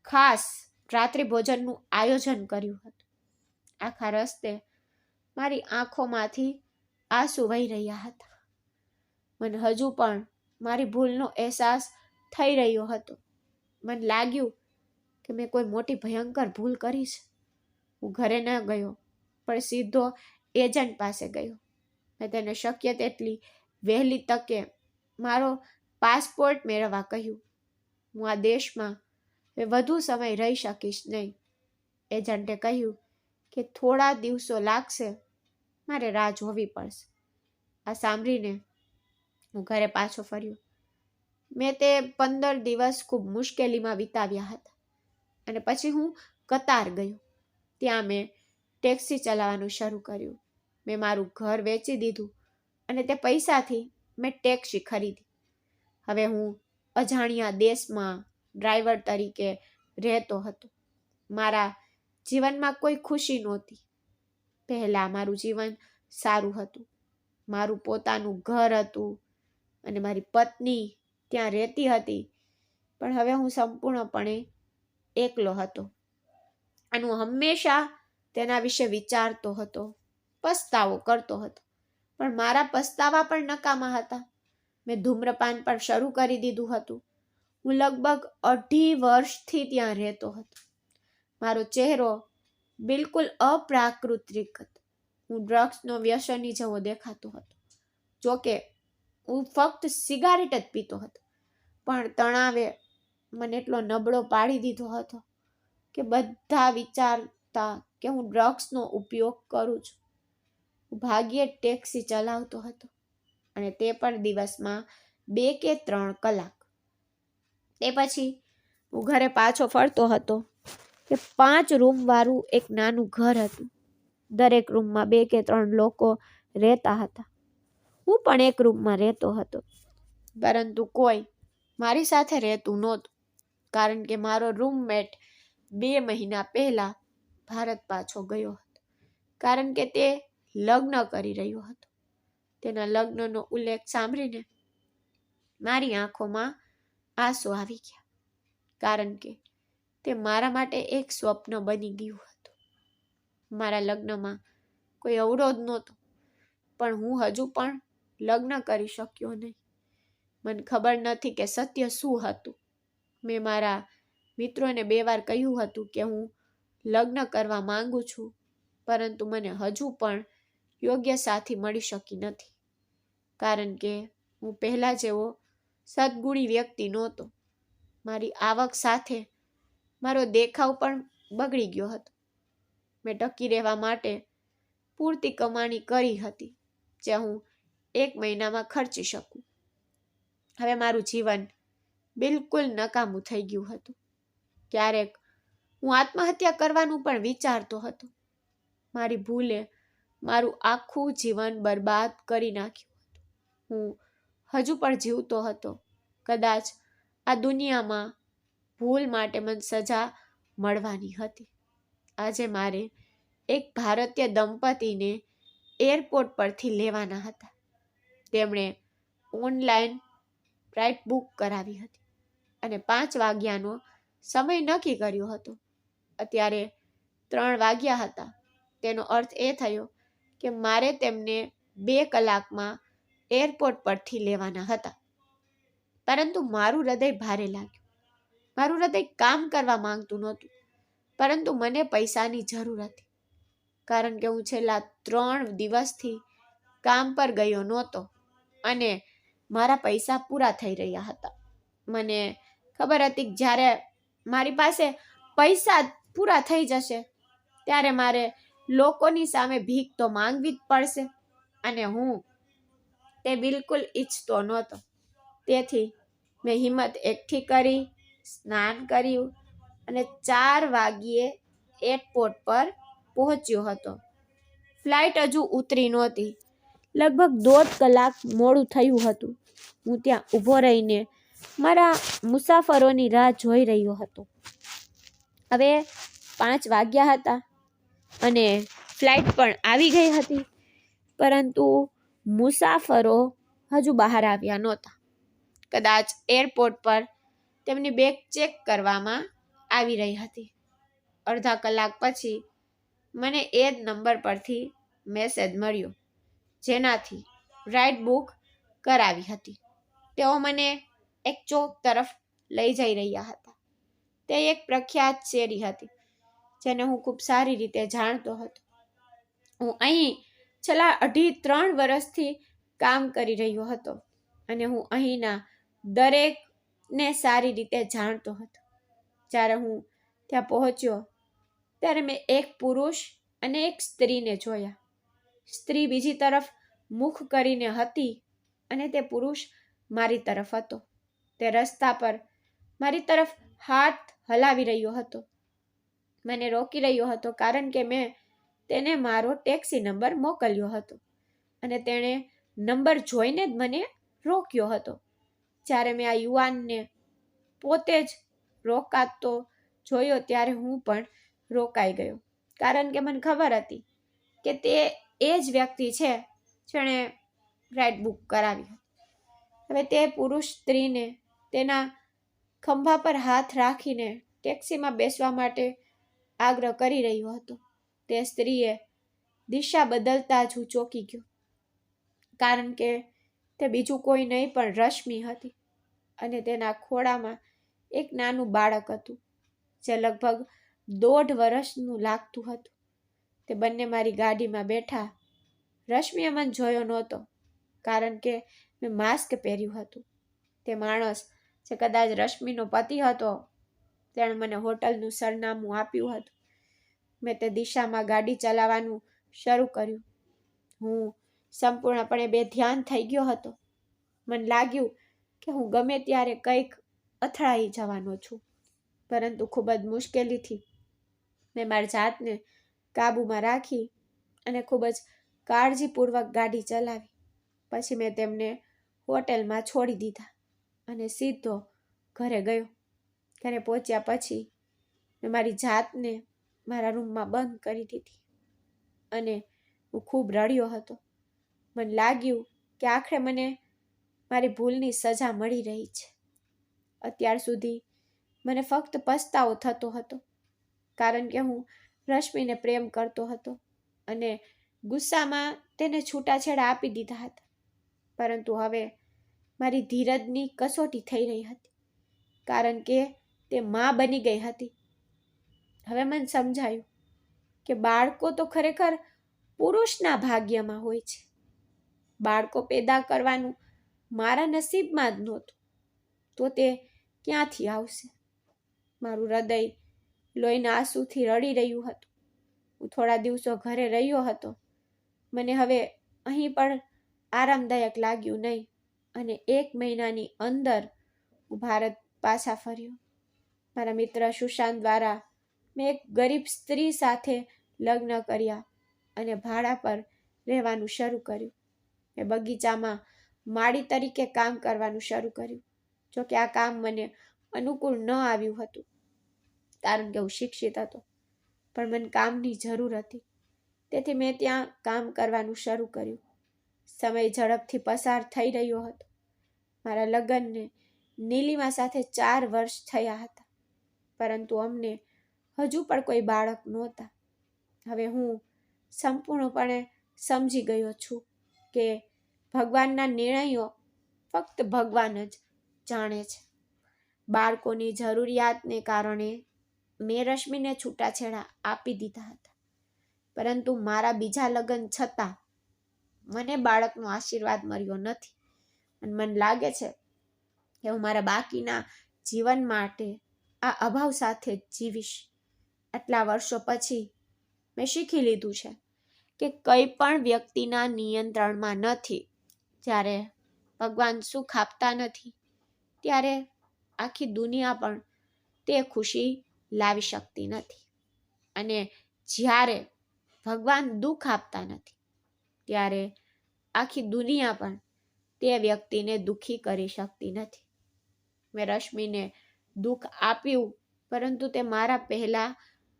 ખાસ રાત્રિ ભોજનનું આયોજન કર્યું હતું. આખા રસ્તે મારી આંખોમાંથી આંસુ વહી રહ્યા હતા. મને હજુ પણ મારી ભૂલનો અહેસાસ થઈ રહ્યો હતો. મને લાગ્યું કે મેં કોઈ મોટી ભયંકર ભૂલ કરી છે. હું ઘરે ન ગયો પણ સીધો એજન્ટ પાસે ગયો. મેં તેને શક્ય તેટલી વહેલી તકે મારો પાસપોર્ટ મેળવવા કહ્યું. હું આ દેશમાં વધુ સમય રહી શકીશ નહીં. એજન્ટે કહ્યું કે થોડા દિવસો લાગશે, મારે રાહ જોવી પડશે. આ સાંભળીને હું ઘરે પાછો ફર્યો. મેં તે 15 દિવસ ખૂબ મુશ્કેલીમાં વિતાવ્યા હતા અને પછી હું કતાર ગયો. ત્યાં મેં ટેક્સી ચલાવવાનું શરૂ કર્યું. મેં મારું ઘર વેચી દીધું અને તે પૈસાથી મેં ટેક્સી ખરીદી. હવે હું અજાણ્યા દેશમાં ડ્રાઈવર તરીકે રહેતો હતો. મારા જીવનમાં કોઈ ખુશી નહોતી. પહેલાં મારું જીવન સારું હતું. મારું પોતાનું ઘર હતું અને મારી પત્ની ત્યાં રહેતી હતી, પણ હવે હું સંપૂર્ણપણે એકલો હતો અને હું હંમેશા તેના વિશે વિચારતો હતો, પસ્તાવો કરતો હતો. પણ મારા પસ્તાવા પણ નકામા હતા. મેં ધૂમ્રપાન પણ શરૂ કરી દીધું હતું. હું લગભગ 2.5 વર્ષથી ત્યાં રહેતો હતો. મારો ચહેરો બિલકુલ અપ્રાકૃતિક હતો. હું ડ્રગ્સનો વ્યસની જેવો દેખાતો હતો. જોકે હું ફક્ત સિગારેટ જ પીતો હતો, પણ તણાવે મને એટલો નબળો પાડી દીધો હતો કે બધા વિચારતા કે હું ડ્રગ્સનો ઉપયોગ કરું છું. હું ભાગ્યે ટેક્સી ચલાવતો હતો અને તે પણ દિવસમાં 2 કે 3 કલાક. તે પછી હું ઘરે પાછો ફરતો હતો કે 5 રૂમવાળું એક નાનું ઘર હતું. દરેક રૂમમાં 2 કે 3 લોકો રહેતા હતા. હું પણ એક રૂમમાં રહેતો હતો, પરંતુ કોઈ મારી સાથે રહેતું નહોતું, કારણ કે મારો રૂમમેટ 2 મહિના પહેલા ભારત પાછો ગયો હતો, કારણ કે તે લગ્ન કરી રહ્યો હતો. તેના લગ્નનો ઉલ્લેખ સાંભળીને મારી આંખોમાં આંસુ આવી ગયા, કારણ કે તે મારા માટે એક સ્વપ્ન બની ગયું હતું. મારા લગ્નમાં કોઈ અવરોધ નહોતો, પણ હું હજુ પણ લગ્ન કરી શક્યો નહીં. મને ખબર નથી કે સત્ય શું હતું. મેં મારા મિત્રોને 2 વાર કહ્યું હતું કે હું લગ્ન કરવા માંગુ છું, પરંતુ મને હજુ પણ યોગ્ય સાથી મળી શકી નથી, કારણ કે હું પહેલા જેવો સદગુણી વ્યક્તિ નહોતો. મારી આવક સાથે મારો દેખાવ પણ બગડી ગયો હતો. મેં ટકી રહેવા માટે પૂરતી કમાણી કરી હતી જે હું 1 મહિનામાં ખર્ચી શકું. હવે મારું જીવન બિલકુલ નકામું થઈ ગયું હતું. ક્યારેક હું આત્મહત્યા કરવાનું પણ વિચારતો હતો. મારી ભૂલે મારું આખું જીવન બરબાદ કરી નાખ્યું હતું. હું હજુ પણ જીવતો હતો. કદાચ આ દુનિયામાં ભૂલ માટે મને સજા મળવાની હતી. આજે મારે એક ભારતીય દંપતીને એરપોર્ટ પરથી લેવાના હતા. તેમણે ઓનલાઈન ફ્લાઇટ બુક કરાવી હતી અને 5 વાગ્યાનો સમય નક્કી કર્યો હતો. અત્યારે 3 વાગ્યા હતા. તેનો અર્થ એ થયો કે મારે તેમને 2 કલાકમાં એરપોર્ટ પરથી લેવાના હતા. પરંતુ મારું હૃદય ભારે લાગ્યું. મારું હૃદય કામ કરવા માંગતું નહોતું, પરંતુ મને પૈસાની જરૂર હતી. કારણ કે હું છેલ્લા 3 દિવસથી કામ પર ગયો નહોતો અને મારા પૈસા પૂરા થઈ રહ્યા હતા. મને ખબર હતી કે જ્યારે મારી પાસે પૈસા પૂરા થઈ જશે ત્યારે મારે લોકોની સામે ભીખ તો માંગવી જ પડશે અને હું તે બિલકુલ ઈચ્છતો નહોતો. તેથી મેં હિંમત એકઠી કરી, સ્નાન કર્યું અને 4 વાગ્યે એરપોર્ટ પર પહોંચ્યો હતો. ફ્લાઇટ હજુ ઉતરી નહોતી. લગભગ 1.5 કલાક મોડું થયું હતું. હું ત્યાં ઊભો રહીને મારા મુસાફરોની રાહ જોઈ રહ્યો હતો. હવે 5 વાગ્યા હતા અને ફ્લાઇટ પણ આવી ગઈ હતી, પરંતુ મુસાફરો હજુ બહાર આવ્યા નહોતા. કદાચ એરપોર્ટ પર તેમની બેગ ચેક કરવામાં આવી રહી હતી. અડધા કલાક પછી મને એ જ નંબર પરથી મેસેજ મળ્યો, જેનાથી રાઇડ બુક કરાવી હતી. તેઓ મને એક ચોક તરફ લઈ જઈ રહ્યા હતા. તે એક પ્રખ્યાત શેરી હતી, જેને હું ખૂબ સારી રીતે જાણતો હતો. હું અહીં છેલ્લા 2.5-3 વર્ષથી કામ કરી રહ્યો હતો અને હું અહીંના દરેકને સારી રીતે જાણતો હતો. જ્યારે હું ત્યાં પહોંચ્યો ત્યારે મેં એક પુરુષ અને એક સ્ત્રીને જોયા. સ્ત્રી બીજી તરફ મુખ કરીને હતી અને તે પુરુષ મારી તરફ હતો. તે રસ્તા પર મારી તરફ હાથ હલાવી રહ્યો હતો. મને રોકી રહ્યો હતો કારણ કે મેં તેને મારો ટેક્સી નંબર મોકલ્યો હતો અને તેણે નંબર જોઈને જ મને રોક્યો હતો. જ્યારે મેં આ યુવાનને પોતે જ રોકાતો જોયો ત્યારે હું પણ રોકાઈ ગયો, કારણ કે મને ખબર હતી કે તે એ જ વ્યક્તિ છે જેણે રાઇડ બુક કરાવી હતી. હવે તે પુરુષ સ્ત્રીને તેના ખંભા પર હાથ રાખીને ટેક્સીમાં બેસવા માટે આગ્રહ કરી રહ્યો હતો. તે સ્ત્રીએ દિશા બદલતા જ હું ચોંકી ગયો, કારણ કે તે બીજું કોઈ નહીં પણ રશ્મિ હતી અને તેના ખોળામાં એક નાનું બાળક હતું, જે લગભગ 1.5 વર્ષનું લાગતું હતું. તે બંને મારી ગાડીમાં બેઠા. રશ્મિએ મને જોયો નહોતો, કારણ કે મેં માસ્ક પહેર્યું હતું. તે માણસ જે કદાચ રશ્મિનો પતિ હતો, તેણે મને હોટલનું સરનામું આપ્યું હતું. મેં તે દિશામાં ગાડી ચલાવવાનું શરૂ કર્યું. હું સંપૂર્ણપણે બેધ્યાન થઈ ગયો હતો. મને લાગ્યું કે હું ગમે ત્યારે કંઈક અથડાઈ જવાનો છું, પરંતુ ખૂબ જ મુશ્કેલીથી મેં મારી જાતને કાબૂમાં રાખી અને ખૂબ જ કાળજીપૂર્વક ગાડી ચલાવી. પછી મેં તેમને હોટેલમાં છોડી દીધા અને સીધો ઘરે ગયો. ઘરે પહોંચ્યા પછી મેં મારી જાતને મારા રૂમમાં બંધ કરી દીધી અને હું ખૂબ રડ્યો હતો. મને લાગ્યું કે આખરે મને મારી ભૂલની સજા મળી રહી છે. અત્યાર સુધી મને ફક્ત પસ્તાવો થતો હતો, કારણ કે હું રશ્મિને પ્રેમ કરતો હતો અને ગુસ્સામાં તેને છૂટાછેડા આપી દીધા હતા. પરંતુ હવે મારી ધીરજની કસોટી થઈ રહી હતી, કારણ કે તે માં બની ગઈ હતી. હવે મને સમજાયું કે બાળકો તો ખરેખર પુરુષના ભાગ્યમાં હોય છે. બાળકો પેદા કરવાનું મારા નસીબમાં જ નહોતું, તો તે ક્યાંથી આવશે? મારું હૃદય લોહીના આંસુથી રડી રહ્યું હતું. હું થોડા દિવસો ઘરે રહ્યો હતો. મને હવે અહીં પણ આરામદાયક લાગ્યું નહીં અને 1 મહિનાની અંદર હું ભારત પાછા ફર્યો. મારા મિત્ર સુશાંત દ્વારા મેં એક ગરીબ સ્ત્રી સાથે લગ્ન કર્યા અને ભાડા પર રહેવાનું શરૂ કર્યું. મેં બગીચામાં માળી તરીકે કામ કરવાનું શરૂ કર્યું. જોકે આ કામ મને અનુકૂળ ન આવ્યું હતું, કારણ કે હું શિક્ષિત હતો, પણ મને કામની જરૂર હતી. તેથી મેં ત્યાં કામ કરવાનું શરૂ કર્યું. સમય ઝડપથી પસાર થઈ રહ્યો હતો. મારા લગ્નને નીલિમા સાથે 4 વર્ષ થયા હતા, પરંતુ અમને હજુ પણ કોઈ બાળક નહોતા. હવે હું સંપૂર્ણપણે સમજી ગયો છું કે ભગવાનના નિર્ણયો ફક્ત ભગવાન જ જાણે છે. બાળકોની જરૂરિયાતને કારણે મેં રશ્મિને છૂટાછેડા આપી દીધા હતા, પરંતુ મારા બીજા લગ્ન છતાં મને બાળકનો આશીર્વાદ મળ્યો નથી. અને મને લાગે છે કે હું મારા બાકીના જીવન માટે આ અભાવ સાથે જ જીવીશ. આટલા વર્ષો પછી મેં શીખી લીધું છે કે કંઈ પણ વ્યક્તિના નિયંત્રણમાં નથી. જ્યારે ભગવાન સુખ આપતા નથી, ત્યારે આખી દુનિયા પણ તે ખુશી લાવી શકતી નથી. અને જ્યારે ભગવાન દુઃખ આપતા નથી, ત્યારે આખી દુનિયા પણ તે વ્યક્તિને દુઃખી કરી શકતી નથી. મેં રશ્મિને દુઃખ આપ્યું, પરંતુ તે મારા પહેલા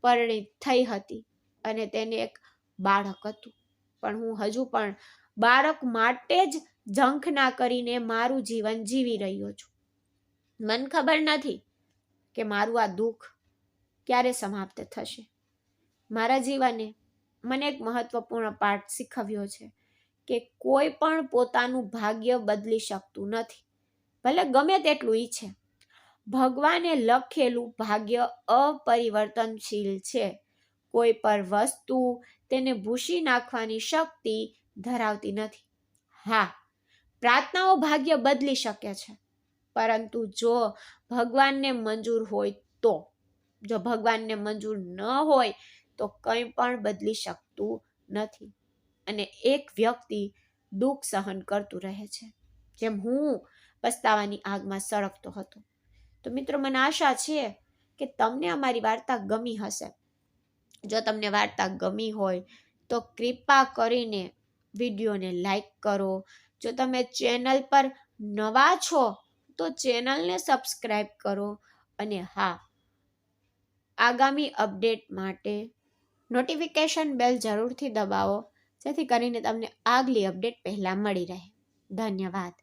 પરિણીત થઈ હતી અને તેને એક બાળક હતું. પણ હું હજુ પણ બાળક માટે જ ઝંખના કરીને મારું જીવન જીવી રહ્યો છું. મને ખબર નથી કે મારું આ દુઃખ ક્યારે સમાપ્ત થશે. મારા જીવને મને એક મહત્વપૂર્ણ પાઠ શીખવ્યો છે કે કોઈ પણ પોતાનું ભાગ્ય બદલી શકતું નથી, ભલે ગમે તેટલું ઈચ્છે. ભગવાને લખેલું ભાગ્ય અપરિવર્તનશીલ છે. કોઈ પર વસ્તુ તેને ભૂંસી નાખવાની શક્તિ ધરાવતી નથી. હા, પ્રાર્થનાઓ ભાગ્ય બદલી શકે છે, પરંતુ જો ભગવાનને મંજૂર હોય તો. જો ભગવાનને મંજૂર ન હોય તો કંઈ પણ બદલી શકતું નથી. અને એક વ્યક્તિ દુઃખ સહન કરતું રહે છે, જેમ હું પસ્તાવાની આગમાં સળગતો હતો. તો મિત્રો, મને આશા છે કે તમને અમારી વાર્તા ગમી હશે. જો તમને વાર્તા ગમી હોય તો કૃપા કરીને વિડીયોને લાઈક કરો. જો તમે ચેનલ પર નવા છો તો ચેનલને સબસ્ક્રાઈબ કરો. અને હા, આગામી અપડેટ માટે નોટિફિકેશન બેલ જરૂરથી દબાવો, જેથી કરીને તમને આગલી અપડેટ પહેલાં મળી રહે. ધન્યવાદ.